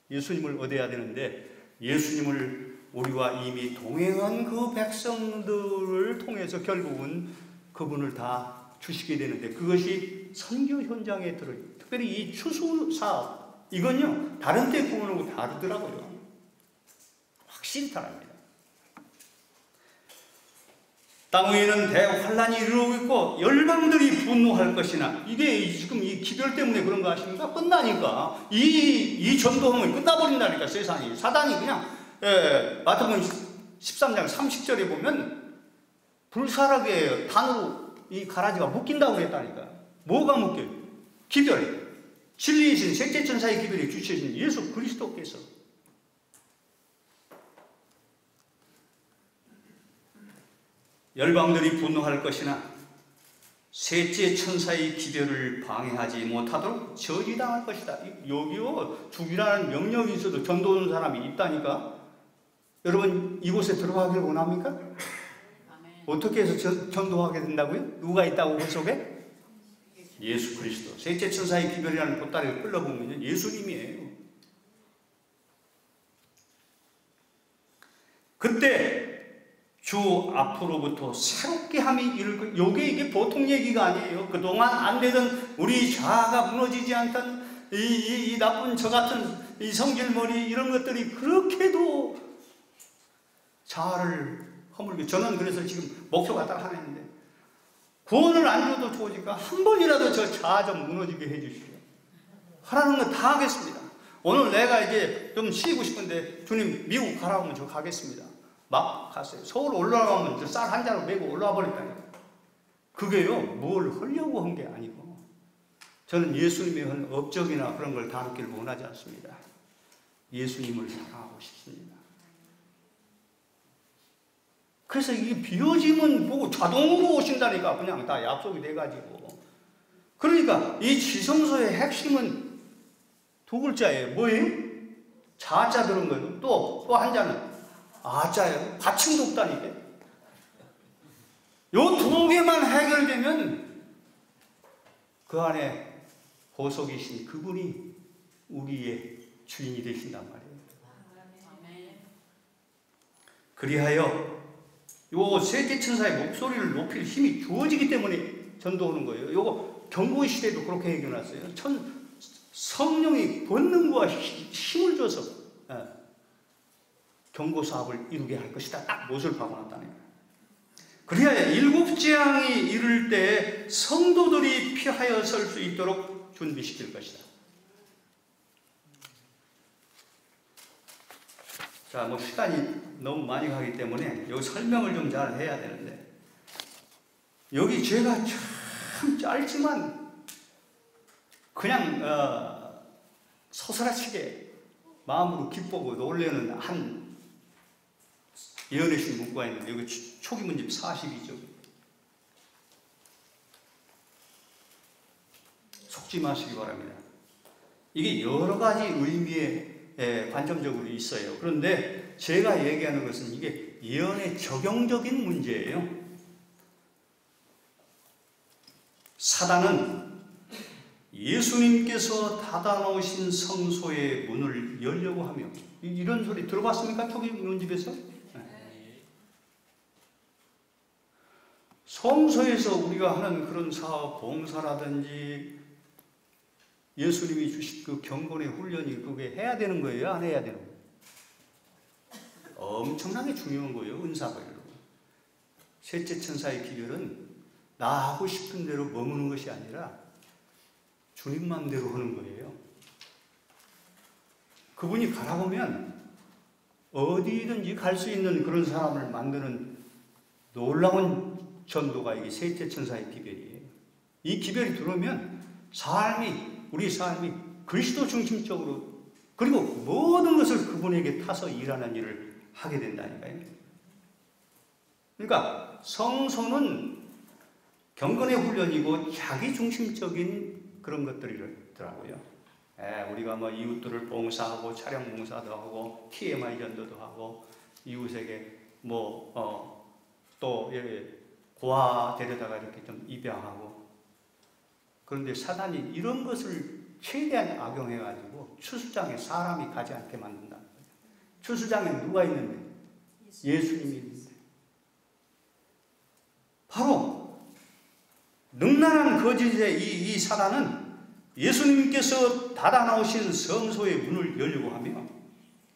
예수님을 얻어야 되는데, 예수님을 우리와 이미 동행한 그 백성들을 통해서 결국은 그분을 다 주시게 되는데, 그것이 선교 현장에 들어요. 특별히 이 추수 사업, 이건요 다른 때 구원하고 다르더라고요. 확실히 다릅니다. 땅 위에는 대환란이 이르고 있고 열방들이 분노할 것이나, 이게 지금 이 기별 때문에 그런 거 아십니까? 끝나니까 이 전도하면 끝나버린다니까. 세상이, 사단이 그냥 마태복음 13장 30절에 보면 불사르게 단으로 이 가라지가 묶인다고 그랬다니까. 뭐가 묶여요? 기별, 진리이신 셋째 천사의 기별이 주체이신 예수 그리스도께서 열방들이 분노할 것이나 셋째 천사의 기별을 방해하지 못하도록 저지당할 것이다. 여기요, 죽이라는 명령이 있어도 전도하는 사람이 있다니까. 여러분 이곳에 들어가길 원합니까? 아멘. 어떻게 해서 전도하게 된다고요? 누가 있다고 그 속에? 예수 그리스도. 셋째 천사의 기별이라는 보따리를 끌어보면 예수님이에요. 그때 주 앞으로부터 새롭게 함이 이를 것. 이게 보통 얘기가 아니에요. 그동안 안 되던 우리 자아가 무너지지 않던 이 나쁜 저 같은 이 성질머리 이런 것들이 그렇게도 자아를 허물게. 저는 그래서 지금 목표가 딱 하나 있는데, 구원을 안 줘도 좋으니까 한 번이라도 저 자아 좀 무너지게 해주시오. 하라는 거 다 하겠습니다. 오늘 내가 이제 좀 쉬고 싶은데 주님 미국 가라고 하면 저 가겠습니다. 막 갔어요. 서울 올라가면 저 쌀 한 자루 메고 올라와 버렸다니까. 그게요, 뭘 하려고 한 게 아니고, 저는 예수님이 한 업적이나 그런 걸 담기를 원하지 않습니다. 예수님을 사랑하고 싶습니다. 그래서 이 비어짐은 보고 자동으로 오신다니까. 그냥 다 약속이 돼가지고. 그러니까 이 지성소의 핵심은 두 글자예요. 뭐예요? 자자 들은 거예요. 또 한 자는 아자예요. 받침도 없다니까. 요 두 개만 해결되면 그 안에 보석이신 그분이 우리의 주인이 되신단 말이에요. 그리하여 요 셋째 천사의 목소리를 높일 힘이 주어지기 때문에 전도하는 거예요. 요거 경고의 시대도 그렇게 얘기해놨어요. 성령이 권능과 힘을 줘서 경고 사업을 이루게 할 것이다. 딱 못을 박아놨다는 거예요. 그래야 일곱 재앙이 이를 때 성도들이 피하여 설 수 있도록 준비시킬 것이다. 자, 시간이 너무 많이 가기 때문에 여기 설명을 좀 잘 해야 되는데, 여기 제가 참 짧지만 그냥 서스라치게 마음으로 기쁘고 놀라는 한 예언의 문구가 있는데, 여기 초기 문집 42쪽. 속지 마시기 바랍니다. 이게 여러 가지 의미의 관점적으로 있어요. 그런데 제가 얘기하는 것은 이게 예언의 적용적인 문제예요. 사단은 예수님께서 닫아놓으신 성소의 문을 열려고 하며, 이런 소리 들어봤습니까? 초기 문집에서? 성소에서 우리가 하는 그런 사업, 봉사라든지 예수님이 주신 그 경건의 훈련이 그게 해야 되는 거예요? 안 해야 되는 거예요? 엄청나게 중요한 거예요. 은사별로. 셋째 천사의 기별은 나 하고 싶은 대로 머무는 것이 아니라 주님 맘대로 하는 거예요. 그분이 가라고 하면 어디든지 갈 수 있는 그런 사람을 만드는 놀라운 전도가 이게 셋째 천사의 기별이에요. 이 기별이 들어오면 우리 삶이 그리스도 중심적으로, 그리고 모든 것을 그분에게 타서 일하는 일을 하게 된다니까요. 그러니까 성소는 경건의 훈련이고 자기 중심적인 그런 것들이더라고요. 우리가 이웃들을 봉사하고 차량 봉사도 하고 TMI 전도도 하고 이웃에게 또 고아 데려다가 이렇게 좀 입양하고. 그런데 사단이 이런 것을 최대한 악용해가지고 추수장에 사람이 가지 않게 만든다. 추수장에 누가 있는데? 예수님이 있는데. 바로 능란한 거짓의 이 사단은 예수님께서 닫아놓으신 성소의 문을 열려고 하며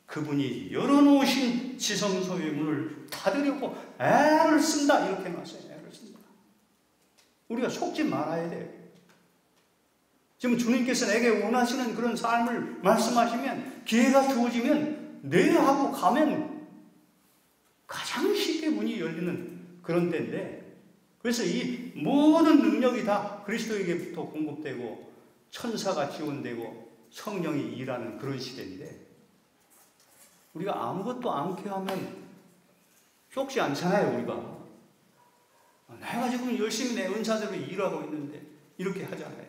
그분이 열어놓으신 지성소의 문을 닫으려고 애를 쓴다. 이렇게 놨어요. 애를 쓴다. 우리가 속지 말아야 돼요. 지금 주님께서 내게 원하시는 그런 삶을 말씀하시면, 기회가 주어지면 네 하고 가면 가장 쉽게 문이 열리는 그런 때인데, 그래서 이 모든 능력이 다 그리스도에게부터 공급되고 천사가 지원되고 성령이 일하는 그런 시대인데, 우리가 아무것도 않게 하면 쫓지 않잖아요. 우리가 내가 지금 열심히 내 은사대로 일하고 있는데 이렇게 하잖아요.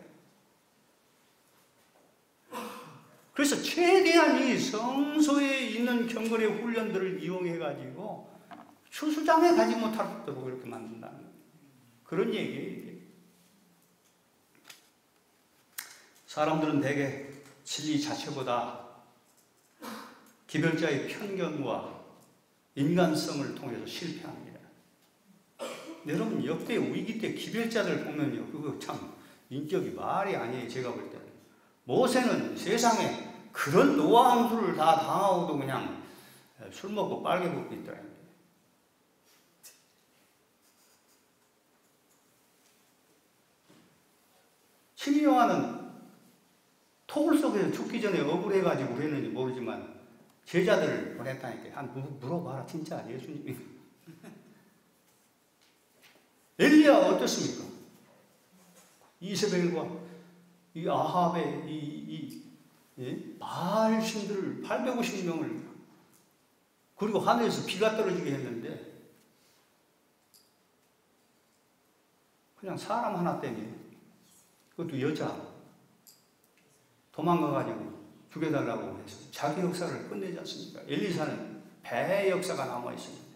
그래서 최대한 이 성소에 있는 경건의 훈련들을 이용해 가지고 추수장에 가지 못하도록 이렇게 만든다는 그런 얘기예요. 이게. 사람들은 대개 진리 자체보다 기별자의 편견과 인간성을 통해서 실패합니다. 여러분, 역대 위기 때 기별자들 보면요, 그거 참 인격이 말이 아니에요. 제가 볼 때는 모세는 세상에 그런 노함수를 다 당하고도 그냥 술 먹고 빨개 먹고 있더라고요. 시므온은 토굴 속에서 죽기 전에 억울해가지고 그랬는지 모르지만 제자들을 보냈다니까. 한 물어봐라. 진짜 예수님이. 엘리야 어떻습니까? 이세벨과 이 아합의 바알 신들을 850명을 그리고 하늘에서 비가 떨어지게 했는데 그냥 사람 하나 때문에, 그것도 여자, 도망가가지고 죽여달라고 해서 자기 역사를 끝내지 않습니까? 엘리사는 배의 역사가 남아있습니다.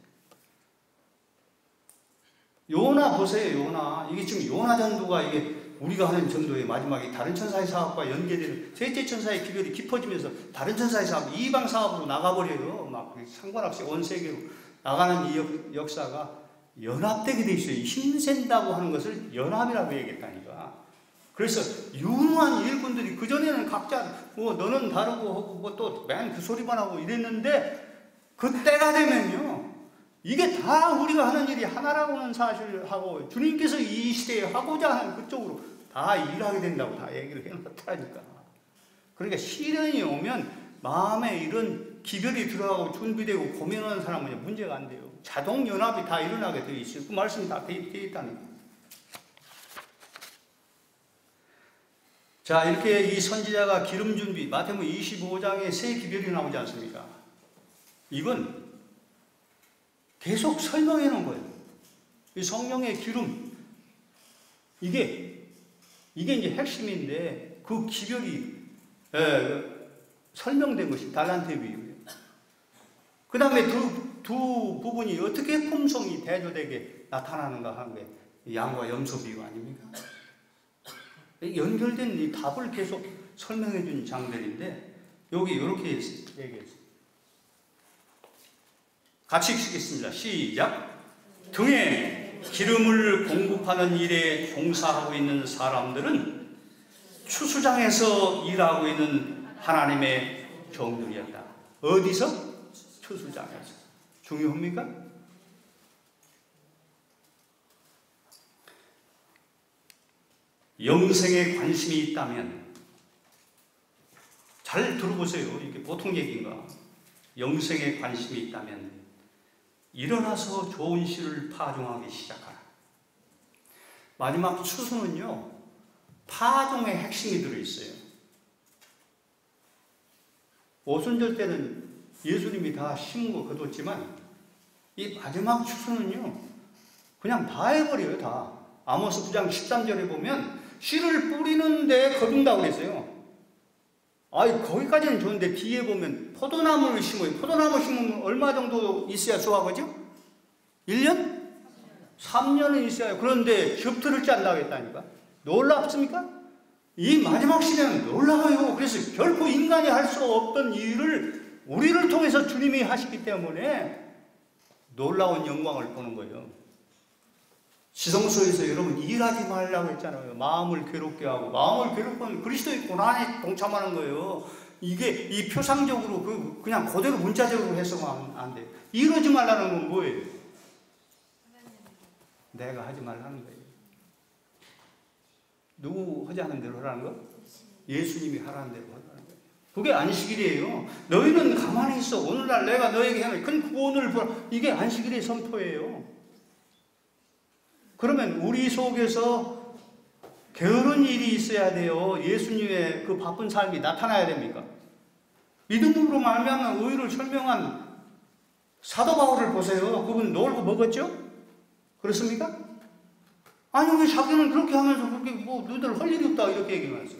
요나 보세요. 요나. 이게 지금 요나 전도가 이게 우리가 하는 전도의 마지막에 다른 천사의 사업과 연계되는 셋째 천사의 기별이 깊어지면서 다른 천사의 사업, 이방 사업으로 나가버려요. 막 상관없이 온 세계로 나가는 이 역사가 연합되게 돼 있어요. 힘센다고 하는 것을 연합이라고 얘기했다니까. 그래서 유능한 일꾼들이 그전에는 각자 너는 다르고 하고 또 맨 그 소리만 하고 이랬는데, 그때가 되면요 이게 다 우리가 하는 일이 하나라고는 사실을 하고 주님께서 이 시대에 하고자 하는 그쪽으로 다 일하게 된다고 다 얘기를 해놨다니까. 그러니까 시련이 오면 마음에 이런 기별이 들어가고 준비되고 고민하는 사람은 문제가 안 돼요. 자동 연합이 다 일어나게 되어 있어요. 그 말씀이 다 되어 있다니까. 자, 이렇게 이 선지자가 기름 준비, 마태복음 25장에 세 기별이 나오지 않습니까? 이건 계속 설명해 놓은 거예요. 이 성령의 기름, 이게 이제 핵심인데, 그 기별이 설명된 것이 달란트의 비유예요. 그 다음에 두 부분이 어떻게 품성이 대조되게 나타나는가 하는 게 양과 염소 비유 아닙니까? 연결된 이 답을 계속 설명해 준 장면인데, 여기 이렇게 얘기했어요. 같이 읽겠습니다. 시작. 등에 기름을 공급하는 일에 종사하고 있는 사람들은 추수장에서 일하고 있는 하나님의 종들이었다. 어디서? 추수장에서. 중요합니까? 영생에 관심이 있다면, 잘 들어보세요. 이게 보통 얘기인가? 영생에 관심이 있다면 일어나서 좋은 씨를 파종하기 시작하라. 마지막 추수는요, 파종의 핵심이 들어있어요. 오순절 때는 예수님이 다 심고 거뒀지만, 이 마지막 추수는요, 그냥 다 해버려요, 다. 아모스 9장 13절에 보면, 씨를 뿌리는데 거둔다고 그랬어요. 거기까지는 좋은데, 뒤에 보면 포도나무를 심어요. 포도나무 심으면 얼마 정도 있어야 수확하죠? 1년? 3년은 있어야. 그런데 겹틀을 짠다고 했다니까. 놀랍습니까? 이 마지막 시대는 놀라워요. 그래서 결코 인간이 할 수 없던 일을 우리를 통해서 주님이 하시기 때문에 놀라운 영광을 보는 거예요. 지성소에서 여러분 일하지 말라고 했잖아요. 마음을 괴롭게 하고, 마음을 괴롭히면 그리스도의 고난에 동참하는 거예요. 이게 이 표상적으로 그냥 그대로 문자적으로 해석하면 안 돼요. 이러지 말라는 건 뭐예요? 내가 하지 말라는 거예요. 누구 하자는 대로 하라는 거? 예수님이 하라는 대로 하라는 거예요. 그게 안식일이에요. 너희는 가만히 있어. 오늘날 내가 너에게 하는 큰 구원을 보라. 이게 안식일의 선포예요. 그러면 우리 속에서 게으른 일이 있어야 돼요. 예수님의 그 바쁜 삶이 나타나야 됩니까? 믿음으로 말미암아 의를 설명한 사도 바울을 보세요. 그분 놀고 먹었죠? 그렇습니까? 아니 왜 자기는 그렇게 하면서 그렇게 뭐 너희들 할 일이 없다 이렇게 얘기하면서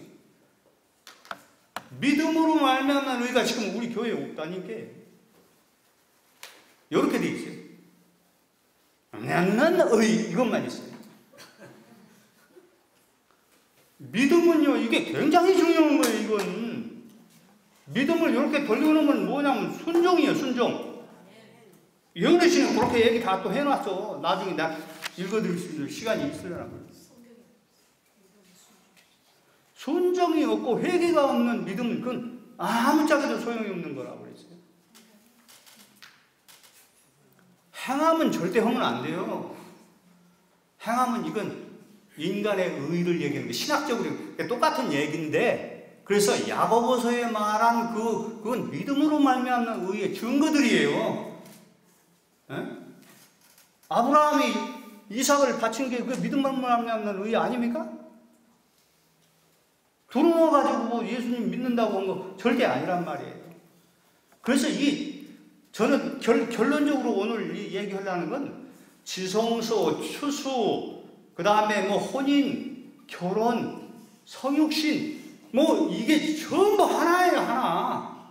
믿음으로 말미암아 의가 지금 우리 교회에 없다니까. 이렇게 돼 있어요. 나는 의 이것만 있어요. 믿음은요 이게 굉장히 중요한 거예요. 이건 믿음을 이렇게 돌려놓으면 뭐냐면 순종이에요. 순종. 영래 씨는 그렇게 얘기 다 또 해놨어. 나중에 나 읽어드릴 수 있는 시간이 있으려나. 순종이 없고 회개가 없는 믿음은 그건 아무짝에도 소용이 없는 거라고 그랬어요. 행함은 절대 하면 안 돼요. 행함은 이건 인간의 의를 얘기하는 거예요. 신학적으로 똑같은 얘기인데 그래서 야고보서에 말한 그건 믿음으로 말미암는 의의 증거들이에요. 에? 아브라함이 이삭을 바친 게 그 믿음으로 말미암는 의 아닙니까? 들어와가지고 예수님 믿는다고 한 거 절대 아니란 말이에요. 그래서 저는 결론적으로 오늘 이 얘기하려는 건 지성소, 추수, 그 다음에 뭐 혼인, 결혼, 성육신, 뭐 이게 전부 하나예요, 하나.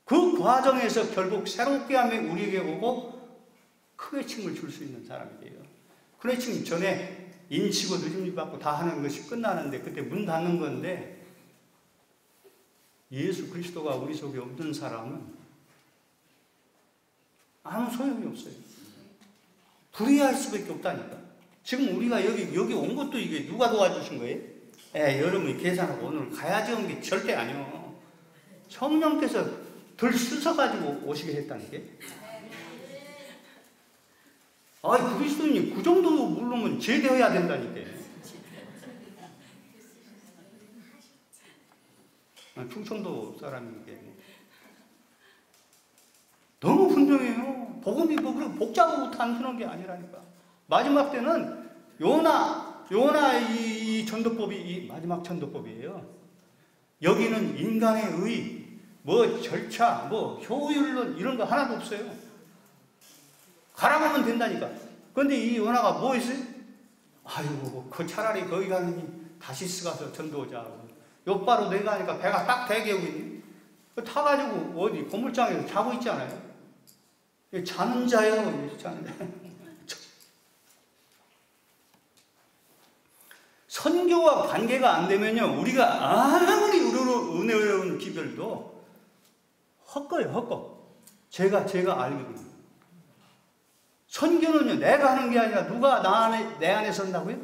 그 과정에서 결국 새롭게 하면 우리에게 오고 큰 회칭을 줄 수 있는 사람이 돼요. 큰 회칭 전에 인치고 늦음이 받고 다 하는 것이 끝나는데 그때 문 닫는 건데 예수 그리스도가 우리 속에 없는 사람은 아무 소용이 없어요. 불의할 수밖에 없다니까. 지금 우리가 여기 온 것도 이게 누가 도와주신 거예요? 여러분이 계산하고 오늘 가야지 온 게 절대 아니요. 성령께서 덜 쑤셔가지고 오시게 했다니까. 그리스도인이 그 정도 모르면 제대해야 된다니까. 충청도 사람이니까. 너무 분명해요. 복음이 뭐 그렇게 복잡하고 단순한 게 아니라니까. 마지막 때는 요나 이 전도법이 이 마지막 전도법이에요. 여기는 인간의 의, 뭐 절차, 뭐 효율론 이런 거 하나도 없어요. 가라가면 된다니까. 그런데 이 요나가 뭐 했어요? 차라리 거기 가느니 다시스 가서 전도하자. 옆바로 내가 하니까 배가 딱 대게 오고 있니? 타가지고 어디 고물장에서 자고 있잖아요. 자는 자요. 자는 자. 선교와 관계가 안 되면요, 우리가 아무리 은혜로운 기별도 헛거예요, 헛거. 제가 알기로는. 선교는요, 내가 하는 게 아니라 누가 내 안에 선다고요?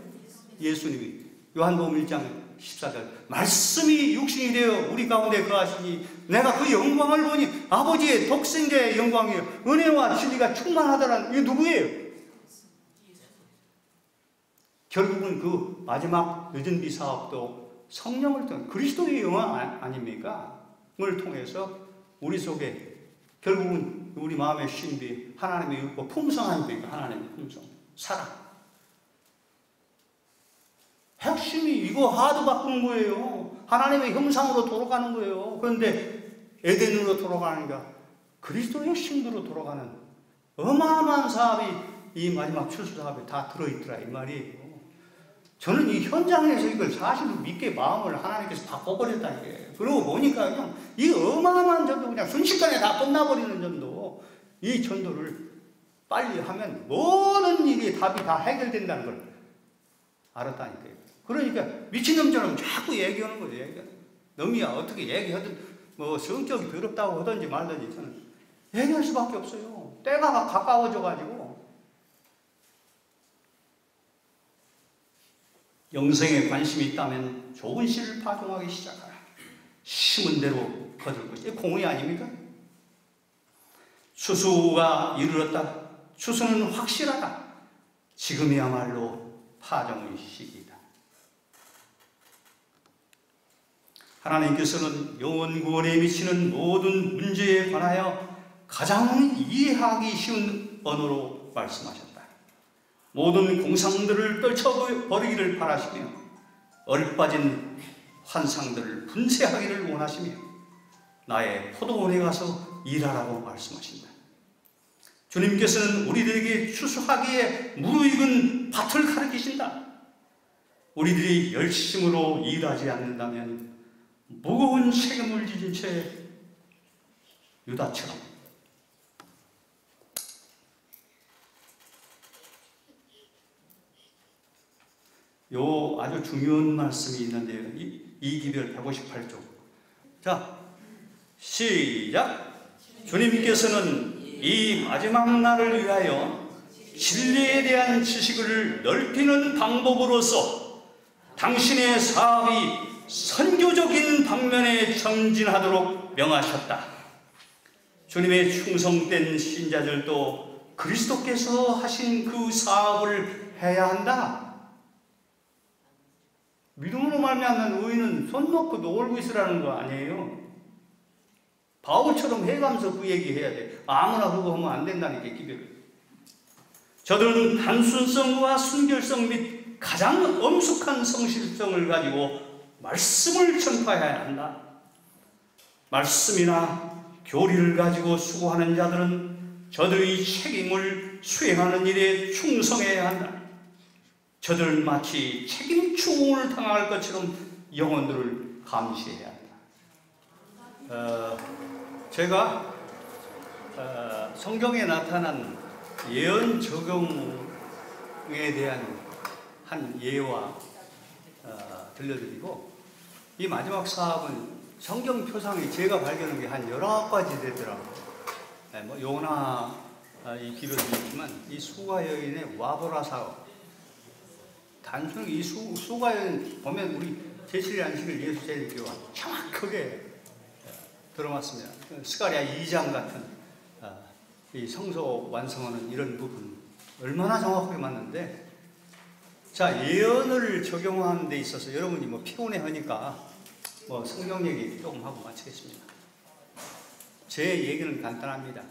예수님이. 요한복음 1장 14절. 말씀이 육신이 되어 우리 가운데 거하시니 내가 그 영광을 보니 아버지의 독생자의 영광이에요. 은혜와 진리가 충만하다는 이게 누구예요? 결국은 그 마지막 늦은 비 사업도 성령을 통해 그리스도의 영광 아닙니까? 을 통해서 우리 속에 결국은 우리 마음의 신비, 하나님의 육과 풍성하니까 하나님의 풍성, 사랑. 핵심이 이거 하도 바꾸는 거예요. 하나님의 형상으로 돌아가는 거예요. 그런데 에덴으로 돌아가니까 그리스도의 신으로 돌아가는 어마어마한 사업이 이 마지막 추수 사업에 다 들어있더라 이 말이에요. 저는 이 현장에서 이걸 사실로 믿게 마음을 하나님께서 바꿔버렸다는 게 그러고 보니까 그냥 이 어마어마한 전도 그냥 순식간에 다 끝나버리는 전도 이 전도를 빨리 하면 모든 일이 답이 다 해결된다는 걸 알았다니까요. 그러니까 미친놈처럼 자꾸 얘기하는 거예요. 놈이야 어떻게 얘기하든 뭐 성격이 더럽다고 하든지 말든지 저는 얘기할 수밖에 없어요. 때가 가까워져가지고 영생에 관심이 있다면 나는 좋은 씨를 파종하기 시작하라. 심은 대로 거둘 것이 공의 아닙니까? 추수가 이르렀다. 추수는 확실하다. 지금이야말로 파종의 시기이다. 하나님께서는 영혼 구원에 미치는 모든 문제에 관하여 가장 이해하기 쉬운 언어로 말씀하셨다. 모든 공상들을 떨쳐버리기를 바라시며 얼빠진 환상들을 분쇄하기를 원하시며 나의 포도원에 가서 일하라고 말씀하신다. 주님께서는 우리들에게 추수하기에 무르익은 밭을 가르치신다. 우리들이 열심으로 일하지 않는다면 무거운 책임을 지진 채 유다처럼 요 아주 중요한 말씀이 있는데요. 이기별 158쪽. 자, 시작. 주님께서는 이 마지막 날을 위하여 진리에 대한 지식을 넓히는 방법으로서 당신의 사업이 선교적인 방면에 전진하도록 명하셨다. 주님의 충성된 신자들도 그리스도께서 하신 그 사업을 해야 한다. 믿음으로 말미암는 의인은 손 놓고 놀고 있으라는 거 아니에요. 바울처럼 해가면서 그 얘기 해야 돼. 아무나 그거 하면 안 된다니까, 기별을. 저들은 단순성과 순결성 및 가장 엄숙한 성실성을 가지고 말씀을 전파해야 한다. 말씀이나 교리를 가지고 수고하는 자들은 저들의 책임을 수행하는 일에 충성해야 한다. 저들은 마치 책임 추궁을 당할 것처럼 영혼들을 감시해야 한다. 제가 성경에 나타난 예언 적용에 대한 한 예와 들려드리고, 이 마지막 사업은 성경 표상이 제가 발견한 게 한 여러 가지 되더라고요. 뭐 요나 이 기별도 있지만 이 수가 여인의 와보라 사업, 단순히 이 수가 여인 보면 우리 제7일 안식일 예수 제일교와 정확하게 들어맞습니다. 스가랴 2장 같은 이 성소 완성하는 이런 부분 얼마나 정확하게 맞는데, 자, 예언을 적용하는 데 있어서 여러분이 뭐 피곤해 하니까 뭐 성경 얘기 조금 하고 마치겠습니다. 제 얘기는 간단합니다.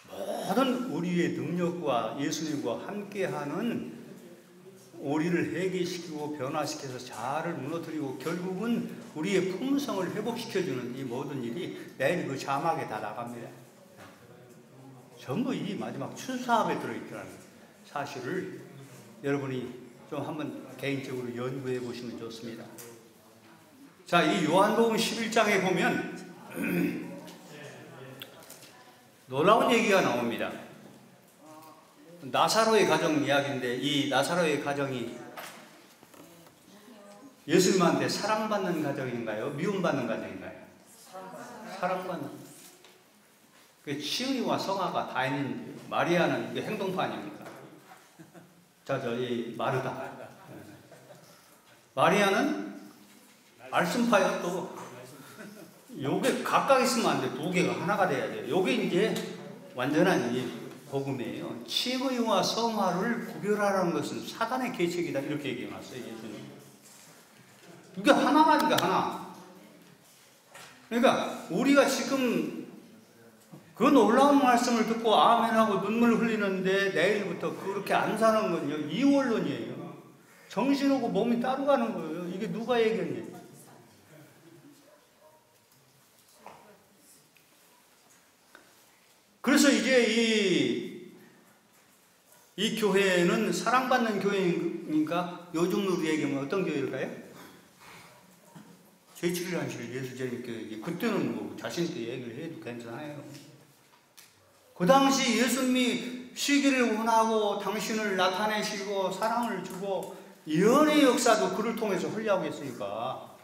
모든 우리의 능력과 예수님과 함께하는 우리를 회개시키고 변화시켜서 자아를 무너뜨리고 결국은 우리의 품성을 회복시켜주는 이 모든 일이 내일 그 자막에 다 나갑니다. 전부 이 마지막 추수사업에 들어있다는 사실을 여러분이 좀 한번 개인적으로 연구해 보시면 좋습니다. 자, 이 요한복음 11장에 보면 놀라운 얘기가 나옵니다. 나사로의 가정 이야기인데, 이 나사로의 가정이 예수님한테 사랑받는 가정인가요? 미움받는 가정인가요? 사랑받는. 그 시은이와 성아가 다 있는, 마리아는 행동파 아닙니까? 이 마르다. 마리아는 말씀파요. 또 요게 각각 있으면 안 돼. 두 개가 하나가 돼야 돼요. 요게 이제 완전한 이 복음이에요. 치의와 성화를 구별하라는 것은 사단의 계책이다, 이렇게 얘기해놨어요, 예수님. 이게 하나라니까, 하나. 그러니까 우리가 지금 그 놀라운 말씀을 듣고 아멘하고 눈물 흘리는데 내일부터 그렇게 안 사는 건요, 이원론이에요. 정신하고 몸이 따로 가는 거예요. 이게 누가 얘기했니? 그래서 이제 이 교회는 사랑받는 교회니까 요즘 우리 얘기하면 어떤 교회일까요? 제7일 안식일 예수제일교회. 그때는 뭐 자신있게 얘기를 해도 괜찮아요. 그 당시 예수님이 시기를 원하고 당신을 나타내시고 사랑을 주고 예언의 역사도 그를 통해서 흘려하고 있으니까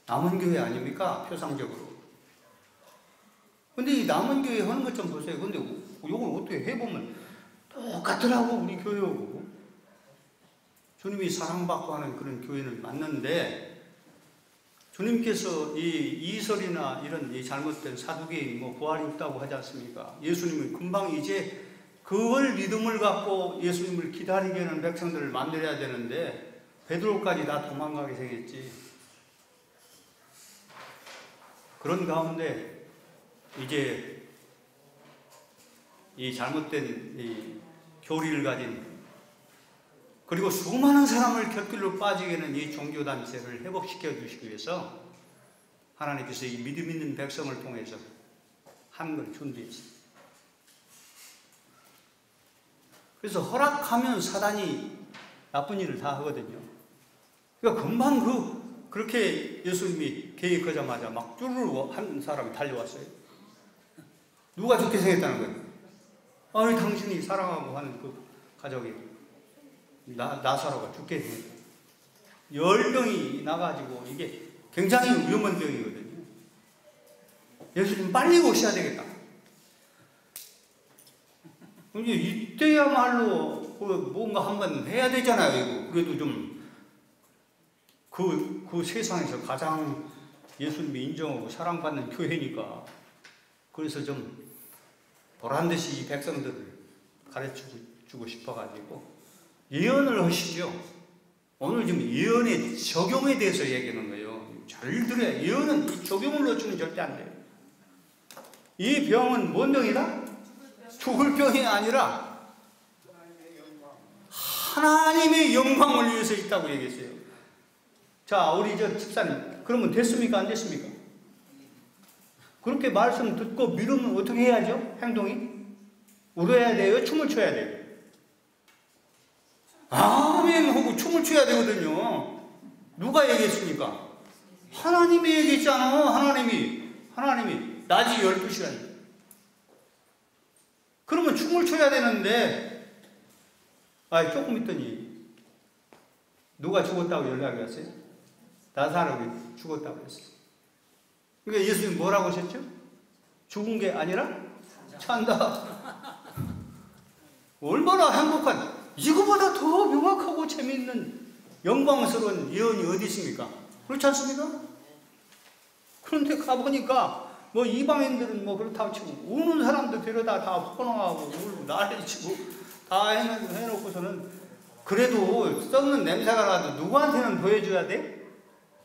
남은 교회 아닙니까? 표상적으로. 근데 이 남은 교회 하는 것 좀 보세요. 근데 이걸 어떻게 해보면 똑같더라고, 우리 교회하고. 주님이 사랑받고 하는 그런 교회는 맞는데, 주님께서 이 이설이나 이런 이 잘못된 사두개인 부활이 없다고 하지 않습니까? 예수님은 금방 이제 그걸 믿음을 갖고 예수님을 기다리게 하는 백성들을 만들어야 되는데 베드로까지 다 도망가게 생겼지. 그런 가운데 이제 이 잘못된 이 교리를 가진, 그리고 수많은 사람을 곁길로 빠지게 하는 이 종교단체를 회복시켜 주시기 위해서 하나님께서 이 믿음 있는 백성을 통해서 한 걸 준비했습니다. 그래서 허락하면 사단이 나쁜 일을 다 하거든요. 그러니까 금방 그렇게 예수님이 계획하자마자 막 쭈르르 한 사람이 달려왔어요. 누가 죽게 생겼다는 거예요. 아니, 당신이 사랑하고 하는 그 가족이 나사로가 죽게 생겼다. 열병이 나가지고 이게 굉장히 위험한 병이거든요. 예수님 빨리 오셔야 되겠다. 이때야말로 뭔가 한번 해야 되잖아요. 이거. 그래도 좀 그 세상에서 가장 예수님이 인정하고 사랑받는 교회니까, 그래서 좀 보란듯이 이 백성들을 가르쳐주고 싶어가지고 예언을 하시죠. 오늘 지금 예언의 적용에 대해서 얘기하는 거예요. 잘 들어야. 예언은 이 적용을 놓치면 절대 안 돼요. 이 병은 뭔 병이다? 죽을 병이 아니라 하나님의 영광을 위해서 있다고 얘기했어요. 자, 우리 집사님, 그러면 됐습니까? 안 됐습니까? 그렇게 말씀 듣고 믿으면 어떻게 해야죠? 행동이? 울어야 돼요? 춤을 춰야 돼요? 아멘 하고 춤을 춰야 되거든요. 누가 얘기했습니까? 하나님이 얘기했잖아. 하나님이 낮이 12시간. 그러면 춤을 춰야 되는데, 조금 있더니 누가 죽었다고 연락이 왔어요? 나사로가 죽었다고 했어요. 그러니까 예수님 뭐라고 하셨죠? 죽은 게 아니라 찬다. 얼마나 행복한, 이거보다 더 명확하고 재미있는 영광스러운 예언이 어디 있습니까? 그렇지 않습니까? 그런데 가보니까 이방인들은 그렇다고 치고 우는 사람들 데려다 다 포용하고 울고 난리치고 다 해놓고서는, 그래도 썩는 냄새가 나도 누구한테는 보여줘야 돼?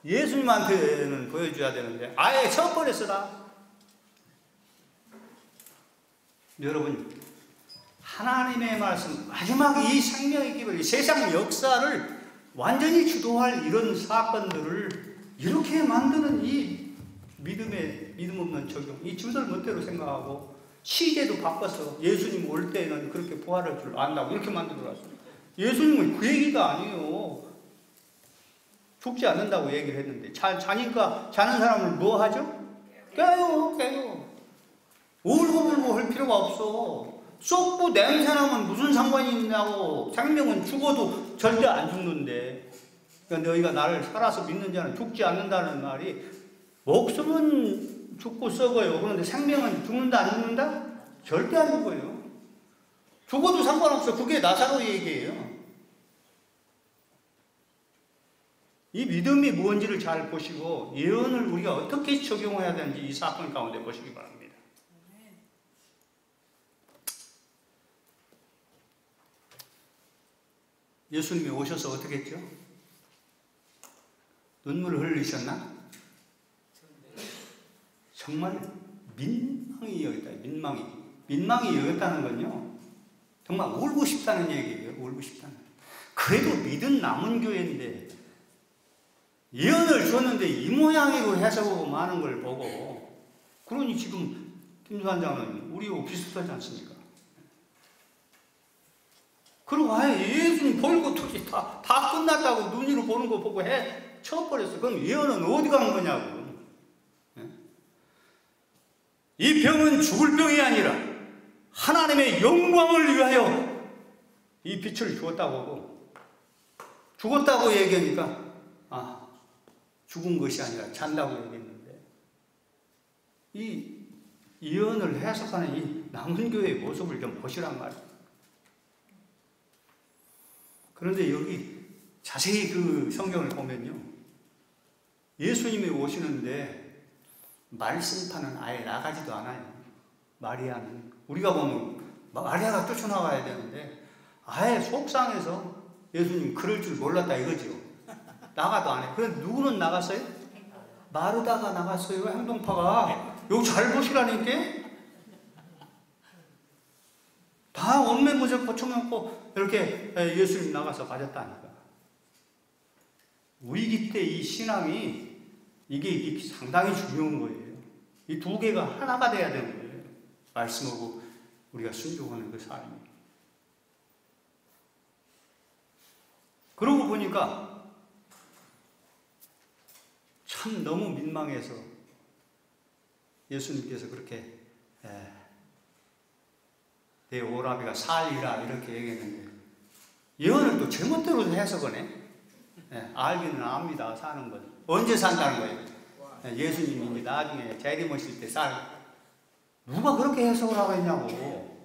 예수님한테는 보여줘야 되는데 아예 쳐버렸어 다. 여러분, 하나님의 말씀, 마지막 이 생명의 기별, 세상 역사를 완전히 주도할 이런 사건들을 이렇게 만드는 이 믿음 없는 적용, 이 주들 멋대로 생각하고 시제도 바꿔서 예수님 올 때는 그렇게 부활할 줄 안다고 이렇게 만들어놨어요. 예수님은 그 얘기가 아니에요. 죽지 않는다고 얘기를 했는데, 자니까 자는 사람을 뭐 하죠? 깨요. 울고불고 할 필요가 없어. 썩고 냄새나면 무슨 상관이 있냐고. 생명은 죽어도 절대 안 죽는데, 그러니까 너희가 나를 살아서 믿는 자는 죽지 않는다는 말이, 목숨은 죽고 썩어요. 그런데 생명은 죽는다 안 죽는다? 절대 안 죽어요. 죽어도 상관없어. 그게 나사로 얘기예요. 이 믿음이 뭔지를 잘 보시고 예언을 우리가 어떻게 적용해야 되는지 이 사건 가운데 보시기 바랍니다. 예수님이 오셔서 어떻게 했죠? 눈물을 흘리셨나? 정말 민망히 여겼다. 민망히 여겼다는 건요, 정말 울고 싶다는 얘기예요. 울고 싶다는. 그래도 믿은 남은 교회인데 예언을 줬는데 이 모양이고 해서 많은 걸 보고, 그러니 지금 김수환장은 우리하고 비슷하지 않습니까? 그리고 아예 예수님 벌고 토지 다 끝났다고 눈으로 보는 거 보고 쳐버렸어. 그럼 예언은 어디 간 거냐고. 이 병은 죽을 병이 아니라 하나님의 영광을 위하여 이 빛을 주었다고 하고, 죽었다고 얘기하니까 죽은 것이 아니라 잔다고 얘기했는데, 이 예언을 해석하는 이 남은 교회의 모습을 좀 보시란 말이에요. 그런데 여기 자세히 그 성경을 보면요, 예수님이 오시는데 말씀판은 아예 나가지도 않아요. 마리아는, 우리가 보면 마리아가 쫓아나가야 되는데 아예 속상해서 예수님 그럴 줄 몰랐다 이거죠. 나가도 안 해. 그런데 누구는 나갔어요? 마르다가 나갔어요. 행동파가. 요거 잘 보시라니까. 다 원매무새 고쳐놓고 이렇게 예수님 나가서 가졌다니까. 위기 때 이 신앙이 이게 상당히 중요한 거예요. 이 두 개가 하나가 돼야 되는 거예요. 말씀하고 우리가 순종하는 그 삶이. 그러고 보니까 참 너무 민망해서 예수님께서 그렇게 내 오라비가 살리라 이렇게 얘기했는데, 예언을 또 제멋대로 해석하네. 알기는 압니다. 사는 건 언제 산다는 거예요. 예수님이 나중에 재림하실 때 누가 그렇게 해석을 하고 있냐고.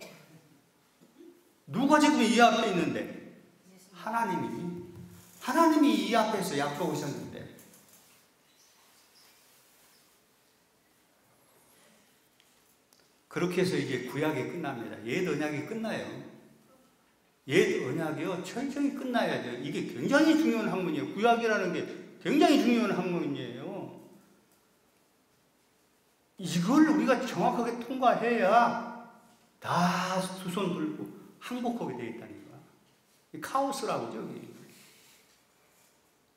누가 지금 이 앞에 있는데? 하나님이 이 앞에서 약속하셨는데. 그렇게 해서 이제 구약이 끝납니다. 옛 언약이 끝나요. 옛 언약이요, 철저히 끝나야 돼요. 이게 굉장히 중요한 학문이에요. 구약이라는 게 굉장히 중요한 학문이에요. 이걸 우리가 정확하게 통과해야 다 두 손 들고 항복하게 되어 있다니까. 카오스라고 하죠.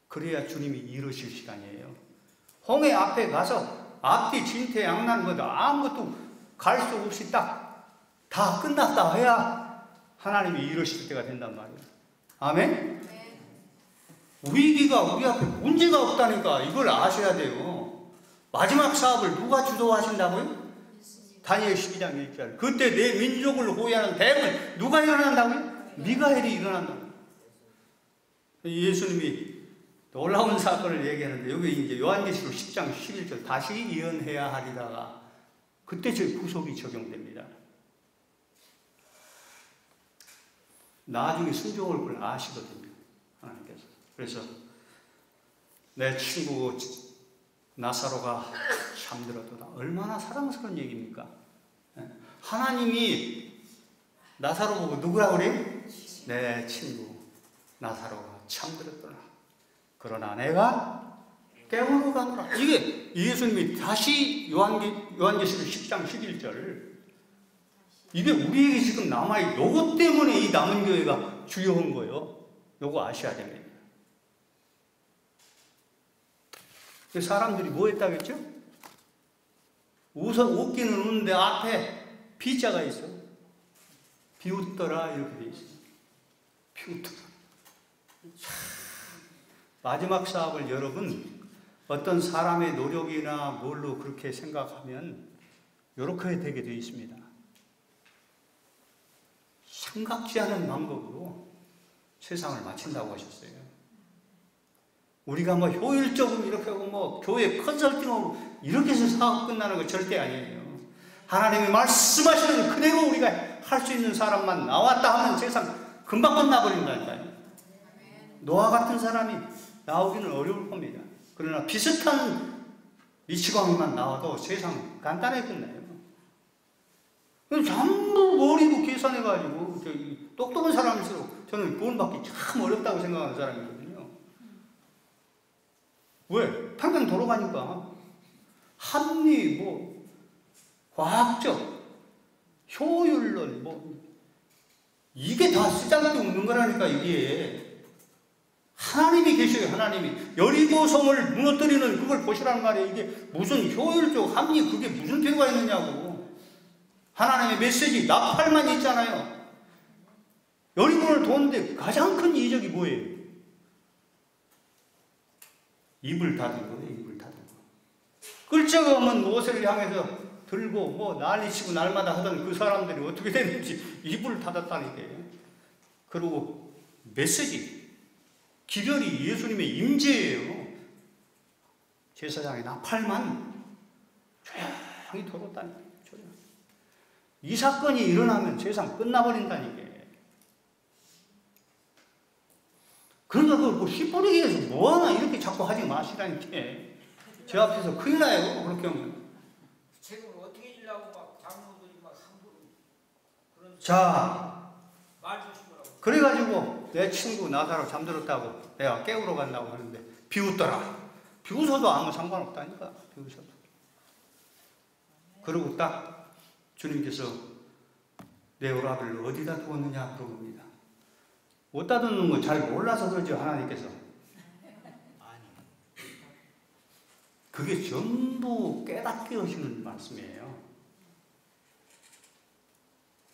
그래야 주님이 이루실 시간이에요. 홍해 앞에 가서 앞뒤 진퇴양난 것도 아무것도 갈 수 없이 딱 다 끝났다 해야 하나님이 이루실 때가 된단 말이에요. 아멘? 위기가 우리 앞에 문제가 없다니까 이걸 아셔야 돼요. 마지막 사업을 누가 주도하신다고요? 다니엘 12장 1절. 그때 내 민족을 호위하는 대군 누가 일어난다고요? 미가엘이 일어난다고요. 예수님이 놀라운 사건을 얘기하는데, 여기 이제 요한계시록 10장 11절 다시 예언해야 하리다가 그때 저 구속이 적용됩니다. 나중에 순종할 걸 아시거든요, 하나님께서. 그래서 내 친구 나사로가 잠들었도다. 얼마나 사랑스러운 얘기입니까? 하나님이 나사로 보고 누구라고 그래요? 내 친구 나사로가 잠들었더라. 그러나 내가 깨우러 가노라. 이게 예수님이 다시 요한계시록 10장 11절. 이게 우리에게 지금 남아있는 요거 때문에 이 남은 교회가 주요한 거예요. 요거 아셔야 됩니다. 사람들이 뭐 했다겠죠? 웃기는 우는데 앞에 비자가 있어. 비웃더라 이렇게 돼 있어요. 비웃더라. 마지막 사업을 여러분 어떤 사람의 노력이나 뭘로 그렇게 생각하면 이렇게 되게 되어 있습니다. 생각지 않은 방법으로 세상을 마친다고 하셨어요. 우리가 뭐 효율적으로 이렇게 하고 뭐 교회 컨설팅하고 이렇게 해서 사업 끝나는 거 절대 아니에요. 하나님이 말씀하시는 그대로 우리가 할 수 있는 사람만 나왔다 하면 세상 금방 끝나버린다니까요. 노아 같은 사람이 나오기는 어려울 겁니다. 그러나 비슷한 미치광이만 나와도 세상 간단하게 끝나요. 전부 머리로 계산해가지고 똑똑한 사람일수록 저는 구원받기 참 어렵다고 생각하는 사람이거든요. 왜? 평생 돌아가니까 합리, 뭐 과학적, 효율론, 뭐 이게 다 쓰잘데없는 거라니까. 이게 하나님이 계셔요. 하나님이 여리고성을 무너뜨리는 그걸 보시라는 말이에요. 이게 무슨 효율적 합리, 그게 무슨 필요가 있느냐고. 하나님의 메시지 나팔만 있잖아요. 여리고를 도는데 가장 큰 이적이 뭐예요? 입을 닫은 거예요. 입을 닫은 거. 끌자가 없는 모세를 향해서 들고 뭐 난리치고 날마다 하던 그 사람들이 어떻게 됐는지 입을 닫았다니까요. 그리고 메시지 기별이 예수님의 임재예요. 제사장의 나팔만 조용히 돌았다니까요. 이 사건이 일어나면 세상 끝나버린다니까요. 그러니까 그걸 씨 뿌리기 위해서 뭐하나 이렇게 자꾸 하지 마시라니까. 제 앞에서 큰일 나요. 그렇게 하면. 책을 어떻게 주려고 막 장로들이 막 함부로 그런 자, 말 조심하라고. 그래가지고 내 친구 나사로 잠들었다고 내가 깨우러 간다고 하는데 비웃더라. 비웃어도 아무 상관없다니까. 비웃어도. 그리고 딱 주님께서 내 오라비를 어디다 두었느냐 물어봅니다. 어디다 두는 거 잘 몰라서 그러죠, 하나님께서. 아니, 그게 전부 깨닫게 하시는 말씀이에요.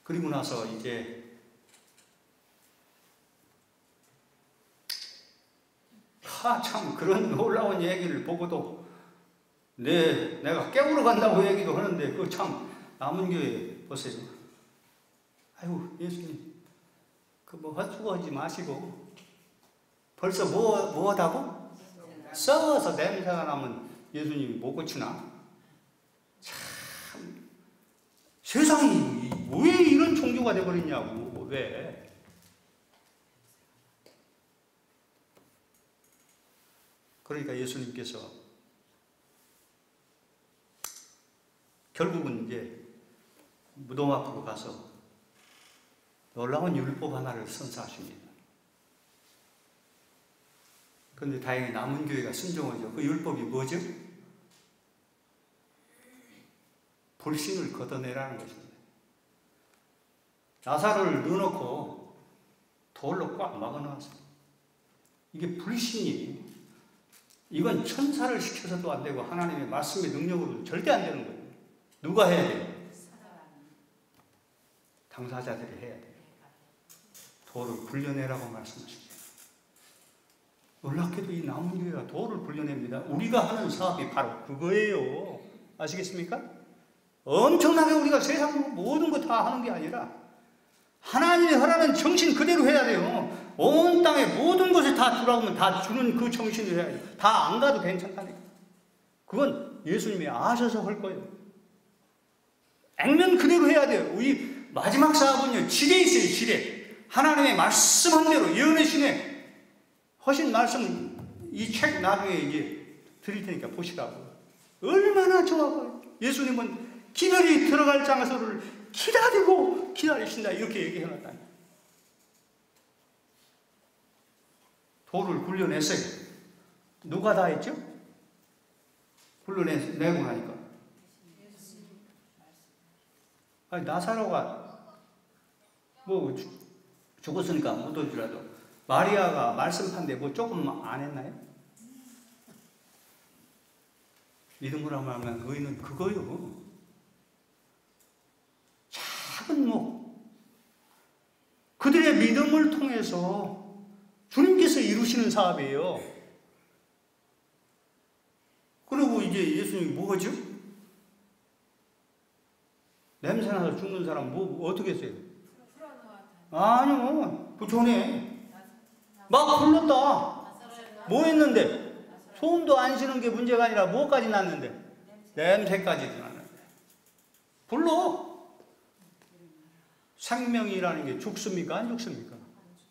그리고 나서 이제 참 그런 놀라운 얘기를 보고도 내가 깨우러 간다고 얘기도 하는데 그 참 남은 교회 보세요. 아유 예수님 그 뭐 헛수고하지 마시고 벌써 뭐하다고? 썩어서 냄새가 나면 예수님이 못 고치나? 참 세상이 왜 이런 종교가 돼버렸냐고. 왜? 그러니까 예수님께서 결국은 이제 무덤 앞으로 가서 놀라운 율법 하나를 선사하십니다. 그런데 다행히 남은 교회가 순종하죠. 그 율법이 뭐죠? 불신을 걷어내라는 것입니다. 나사로를 넣어놓고 돌로 꽉 막아놓았어요. 이게 불신이에요. 이건 천사를 시켜서도 안 되고 하나님의 말씀의 능력으로도 절대 안 되는 거예요. 누가 해야 돼요? 당사자들이 해야 돼요. 돌을 굴려내라고 말씀하십니다. 놀랍게도 이 남은 교회가 돌을 굴려냅니다. 우리가 하는 사업이 바로 그거예요. 아시겠습니까? 엄청나게 우리가 세상 모든 거 다 하는 게 아니라 하나님이 허락하는 정신 그대로 해야 돼요. 온 땅의 모든 것을 다 주라고 하면 다 주는 그 정신을 해야 돼요. 다 안 가도 괜찮다니까. 그건 예수님이 아셔서 할 거예요. 액면 그대로 해야 돼요. 우리 마지막 사업은요, 지뢰 있어요, 지뢰. 하나님의 말씀한 대로, 예언의 신에 하신 말씀, 이 책 나중에 이제 드릴 테니까 보시라고. 얼마나 좋아요. 예수님은 기별이 들어갈 장소를 기다리고 기다리신다. 이렇게 얘기해놨다니. 돌을 굴려냈어요. 누가 다 했죠? 굴려내고 나니까. 아니, 나사로가 뭐 죽었으니까 못 오더라도 마리아가 말씀판데 뭐 조금 안 했나요? 믿음으로 하면 의는 그거요. 작은 그들의 믿음을 통해서 주님께서 이루시는 사업이에요. 그리고 이제 예수님이 뭐하죠? 냄새나서 죽는 사람 뭐 어떻게 했어요? 아니요, 그 전에 막 불렀다. 뭐 했는데? 소음도 안 쉬는 게 문제가 아니라 뭐까지 났는데? 냄새까지 났는데. 불러. 생명이라는 게 죽습니까? 안 죽습니까?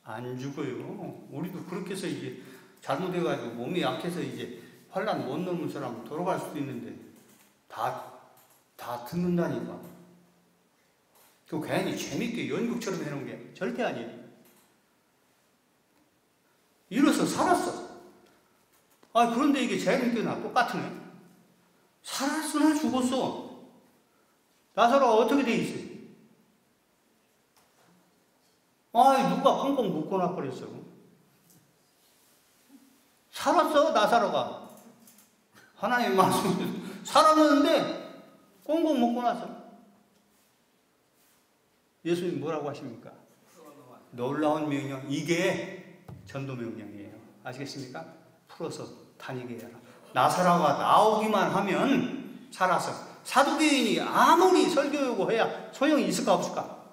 안 죽어요. 우리도 그렇게 해서 이제 잘못해가지고 몸이 약해서 이제 환란 못 넘은 사람 돌아갈 수도 있는데 다 듣는다니까. 그 괜히 재밌게 연극처럼 해놓은 게 절대 아니에요. 이래서 살았어. 그런데 이게 재밌게나 똑같으네. 살았으나 죽었어. 나사로가 어떻게 돼 있어요? 누가 꽁꽁 묶어놔 버렸어. 살았어, 나사로가. 하나님의 말씀 살았는데 꽁꽁 묶어놨어. 예수님 뭐라고 하십니까? 놀라운 명령. 이게 전도 명령이에요. 아시겠습니까? 풀어서 다니게 해라. 나사로가 나오기만 하면 살아서. 사두개인이 아무리 설교하고 해야 소용이 있을까 없을까?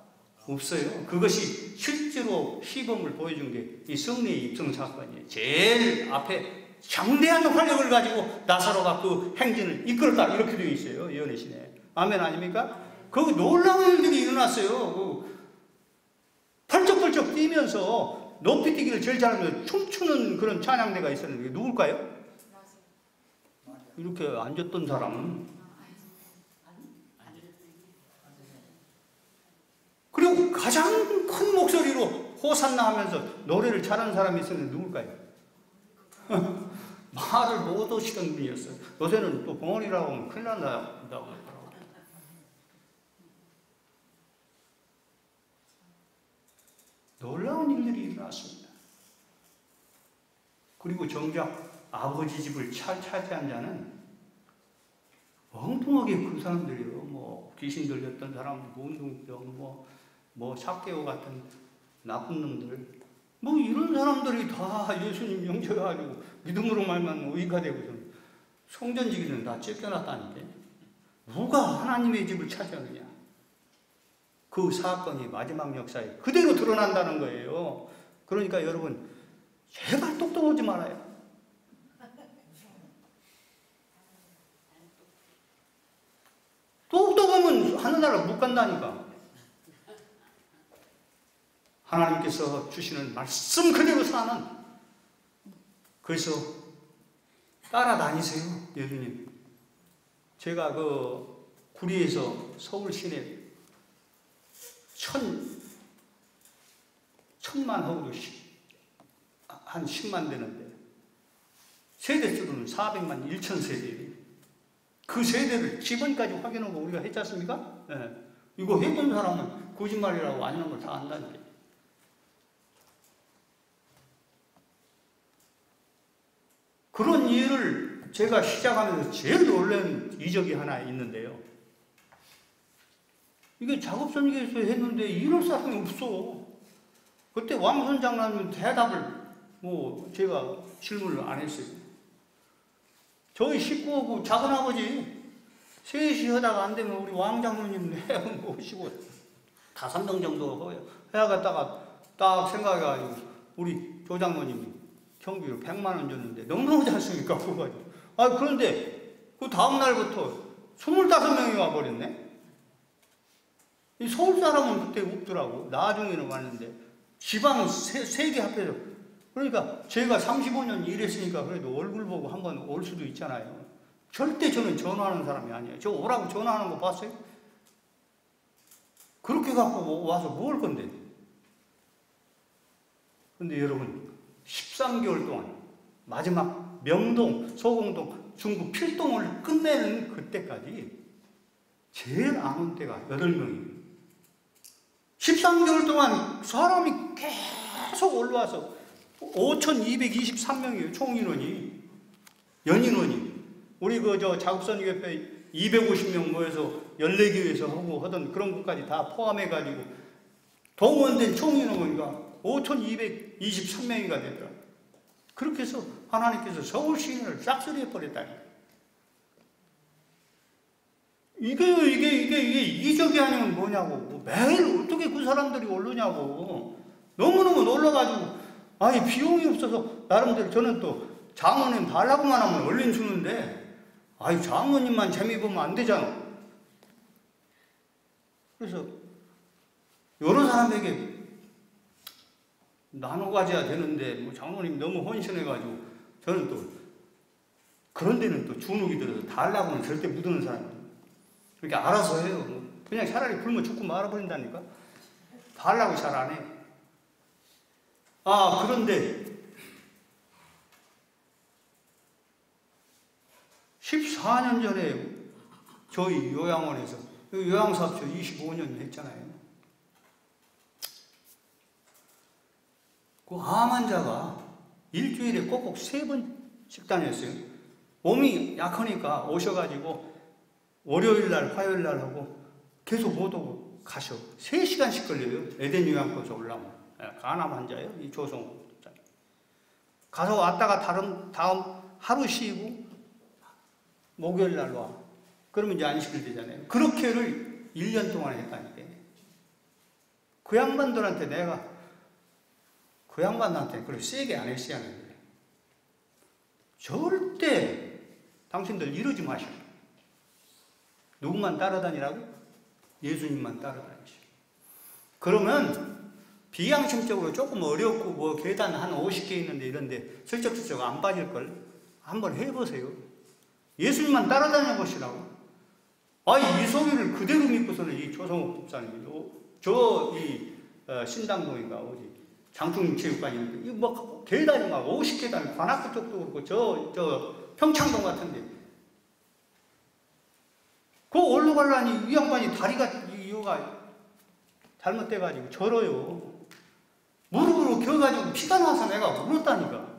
없어요. 그것이 실제로 시범을 보여준 게 이 승리의 입성 사건이에요. 제일 앞에 장대한 활력을 가지고 나사로가 그 행진을 이끌었다. 이렇게 되어 있어요. 예언의 신에. 아멘 아닙니까? 그 놀라운 일들이 일어났어요. 펄쩍펄쩍 뛰면서 높이뛰기를 제일 잘하면서 춤추는 그런 찬양대가 있었는데 그게 누굴까요? 이렇게 앉았던 사람은. 그리고 가장 큰 목소리로 호산나 하면서 노래를 잘하는 사람이 있었는데 누굴까요? 말을 못 하시던 분이었어요. 요새는 또 벙어리라고 하면 큰일 난다고 하더라고요. 놀라운 일들이 일어났습니다. 그리고 정작 아버지 집을 차지한 자는 엉뚱하게 그 사람들이요. 뭐 귀신 들렸던 사람, 문둥병, 뭐 삭개오 같은 나쁜 놈들, 뭐 이런 사람들이 다 예수님 영접해가지고 믿음으로 말만 의가 되고 성전지기는 다 쫓겨났다니까. 누가 하나님의 집을 차지하느냐? 그 사건이 마지막 역사에 그대로 드러난다는 거예요. 그러니까 여러분 제발 똑똑하지 말아요. 똑똑하면 하늘나라 못 간다니까. 하나님께서 주시는 말씀 그대로 사는, 그래서 따라다니세요. 예수님. 제가 그 구리에서 서울 시내 천만 하고도 한 10만 되는데 세대수로는 400만 1천 세대. 그 세대를 지번까지 확인하고 우리가 했지 않습니까? 네. 이거 해본 사람은 거짓말이라고 아니는 걸 다 안다니까. 그런 일을 제가 시작하면서 제일 놀란 이적이 하나 있는데요. 이게 작업선교에서 했는데 이럴 사람이 없어. 그때 왕선 장로님 대답을 제가 질문을 안 했어요. 저희 식구하고 작은아버지 셋이 하다가 안 되면 우리 왕장로님 모시고 5명 정도 해야겠다가 딱 생각해가지고 우리 조장로님이 경비로 100만 원 줬는데 너무너무 잘쓰니까 그거가지고. 그런데 그 다음날부터 25명이 와버렸네? 이 서울 사람은 그때 없더라고. 나중에는 왔는데 지방 세 개 합해서. 그러니까 제가 35년 일했으니까 그래도 얼굴 보고 한번 올 수도 있잖아요. 절대 저는 전화하는 사람이 아니에요. 저 오라고 전화하는 거 봤어요? 그렇게 갖고 와서 뭐 할 건데? 근데 여러분 13개월 동안 마지막 명동, 소공동, 중구 필동을 끝내는 그때까지 제일 안 온 때가 8명이에요. 13개월 동안 사람이 계속 올라와서 5,223명이에요. 총 인원이. 연인원이. 우리 작업선교회 250명 모여서 14교회에서 하던 그런 것까지 다 포함해가지고 동원된 총 인원이가 5,223명이가 되더라. 그렇게 해서 하나님께서 서울 시민을 싹쓸이 해버렸다니까. 이게 이적이 아니면 뭐냐고. 매일 어떻게 그 사람들이 오르냐고. 너무너무 놀라가지고, 비용이 없어서, 나름대로 저는 또 장모님 달라고만 하면 얼른 주는데, 장모님만 재미 보면 안 되잖아. 그래서, 여러 사람에게 나눠 가져야 되는데, 장모님 너무 헌신해가지고, 저는 또, 그런 데는 또 주눅이 들어서 달라고는 절대 못 드는 사람이에요. 그렇게 알아서 해요. 그냥 차라리 굶어 죽고 말아버린다니까. 달라고 잘 안 해. 그런데 14년 전에 저희 요양원에서 요양사업 저 25년 했잖아요. 그 암 환자가 일주일에 꼭꼭 3번씩 다녔어요. 몸이 약하니까 오셔가지고 월요일날, 화요일날 하고 계속 못 오고 가셔. 3시간씩 걸려요. 에덴 요양원에서 올라오면. 간암 환자예요. 이 조성. 가서 왔다가 다음 하루 쉬고 목요일날 와. 그러면 이제 안식일 되잖아요. 그렇게를 1년 동안 했다니까. 그 양반들한테 내가 그렇게 세게 안 했어야 하는데 절대 당신들 이러지 마시오. 누구만 따라다니라고? 예수님만 따라다니시오. 그러면 비양심적으로 조금 어렵고 뭐 계단 한 50개 있는데 이런데 슬쩍슬쩍 안 빠질걸 한번 해보세요. 예수님만 따라다녀 보시라고. 아니 이 소리를 그대로 믿고서는 이 조성욱 목사님이 저이 신당동인가 어디 장충체육관이 있는데 이 뭐 계단이 막 50계단 관악구 쪽도 그렇고 저 평창동 같은데 그 올라 가려니 이 양반이 다리가 이거가 잘못돼가지고 절어요. 무릎으로 겨가지고 피가 나서 내가 울었다니까.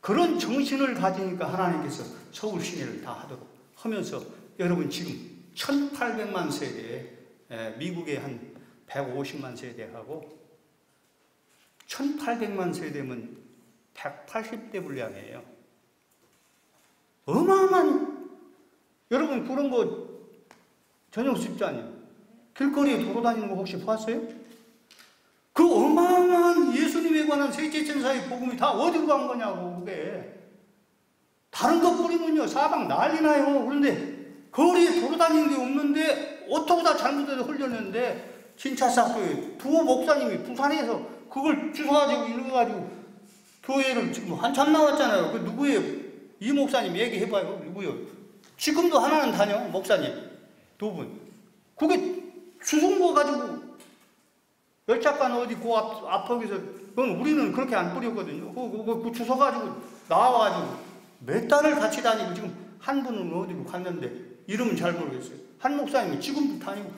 그런 정신을 가지니까 하나님께서 서울 시내를 다 하도록 하면서 여러분 지금 1800만 세대, 미국의 한 150만 세대하고 1800만 세대면 180대 분량이에요. 어마어마한, 여러분 그런 거 전영수 집사님 길거리에 돌아다니는 거 혹시 봤어요? 그 어마어마한 예수님에 관한 세계천사의 복음이 다 어디로 간 거냐고. 그게 다른 것 뿌리면요 사방 난리 나요. 그런데 거리에 돌아다니는 게 없는데 어떻게 다 잘못해서 흘렸는데 진차사교회 부호 목사님이 부산에서 그걸 주워가지고 읽어가지고 교회를 지금 한참 나왔잖아요. 그 누구예요? 이 목사님 얘기해봐요. 누구요? 지금도 하나는 다녀 목사님 두 분. 그게 주승거 가지고 열차간 어디 그 앞쪽에서 그건 우리는 그렇게 안 뿌렸거든요. 그 주워 가지고 나와가지고 몇 달을 같이 다니고 지금 한 분은 어디로 갔는데 이름은 잘 모르겠어요. 한 목사님이 지금도 다니고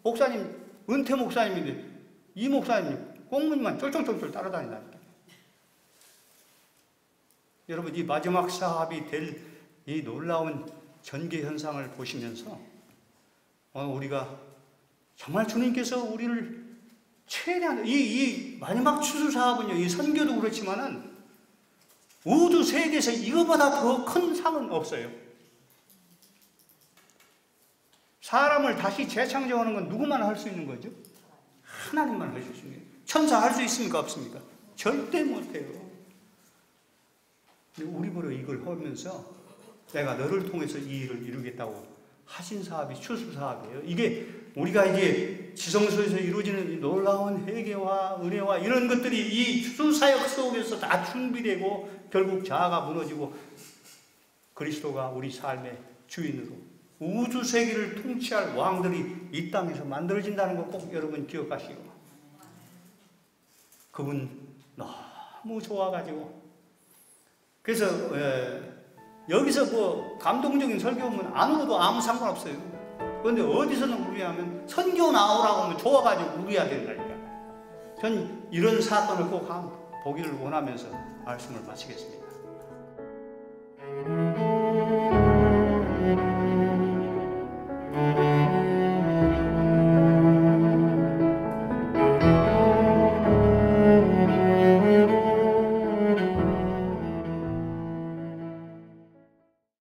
목사님 은퇴 목사님인데 이 목사님 꽁무니만 쫄쫄쫄쫄 따라다닌다니까. 여러분 이 마지막 사합이 될 이 놀라운 전개 현상을 보시면서 우리가 정말 주님께서 우리를 최대한 이 마지막 추수 사업은요, 이 선교도 그렇지만은 우주 세계에서 이거보다 더 큰 상은 없어요. 사람을 다시 재창조하는 건 누구만 할 수 있는 거죠? 하나님만 할 수 있는 거예요. 천사 할 수 있습니까? 없습니까? 절대 못해요. 근데 우리 보러 이걸 하면서 내가 너를 통해서 이 일을 이루겠다고 하신 사업이 추수 사업이에요. 이게 우리가 이제 지성소에서 이루어지는 놀라운 회개와 은혜와 이런 것들이 이 추수 사역 속에서 다 준비되고 결국 자아가 무너지고 그리스도가 우리 삶의 주인으로 우주 세계를 통치할 왕들이 이 땅에서 만들어진다는 거 꼭 여러분 기억하시고, 그분 너무 좋아가지고 그래서 여기서 뭐 감동적인 설교하면 안 울어도 아무 상관없어요. 그런데 어디서는 울려하면 선교 나오라고 하면 좋아가지고 울어야 된다니까. 전 이런 사건을 꼭 보기를 원하면서 말씀을 마치겠습니다.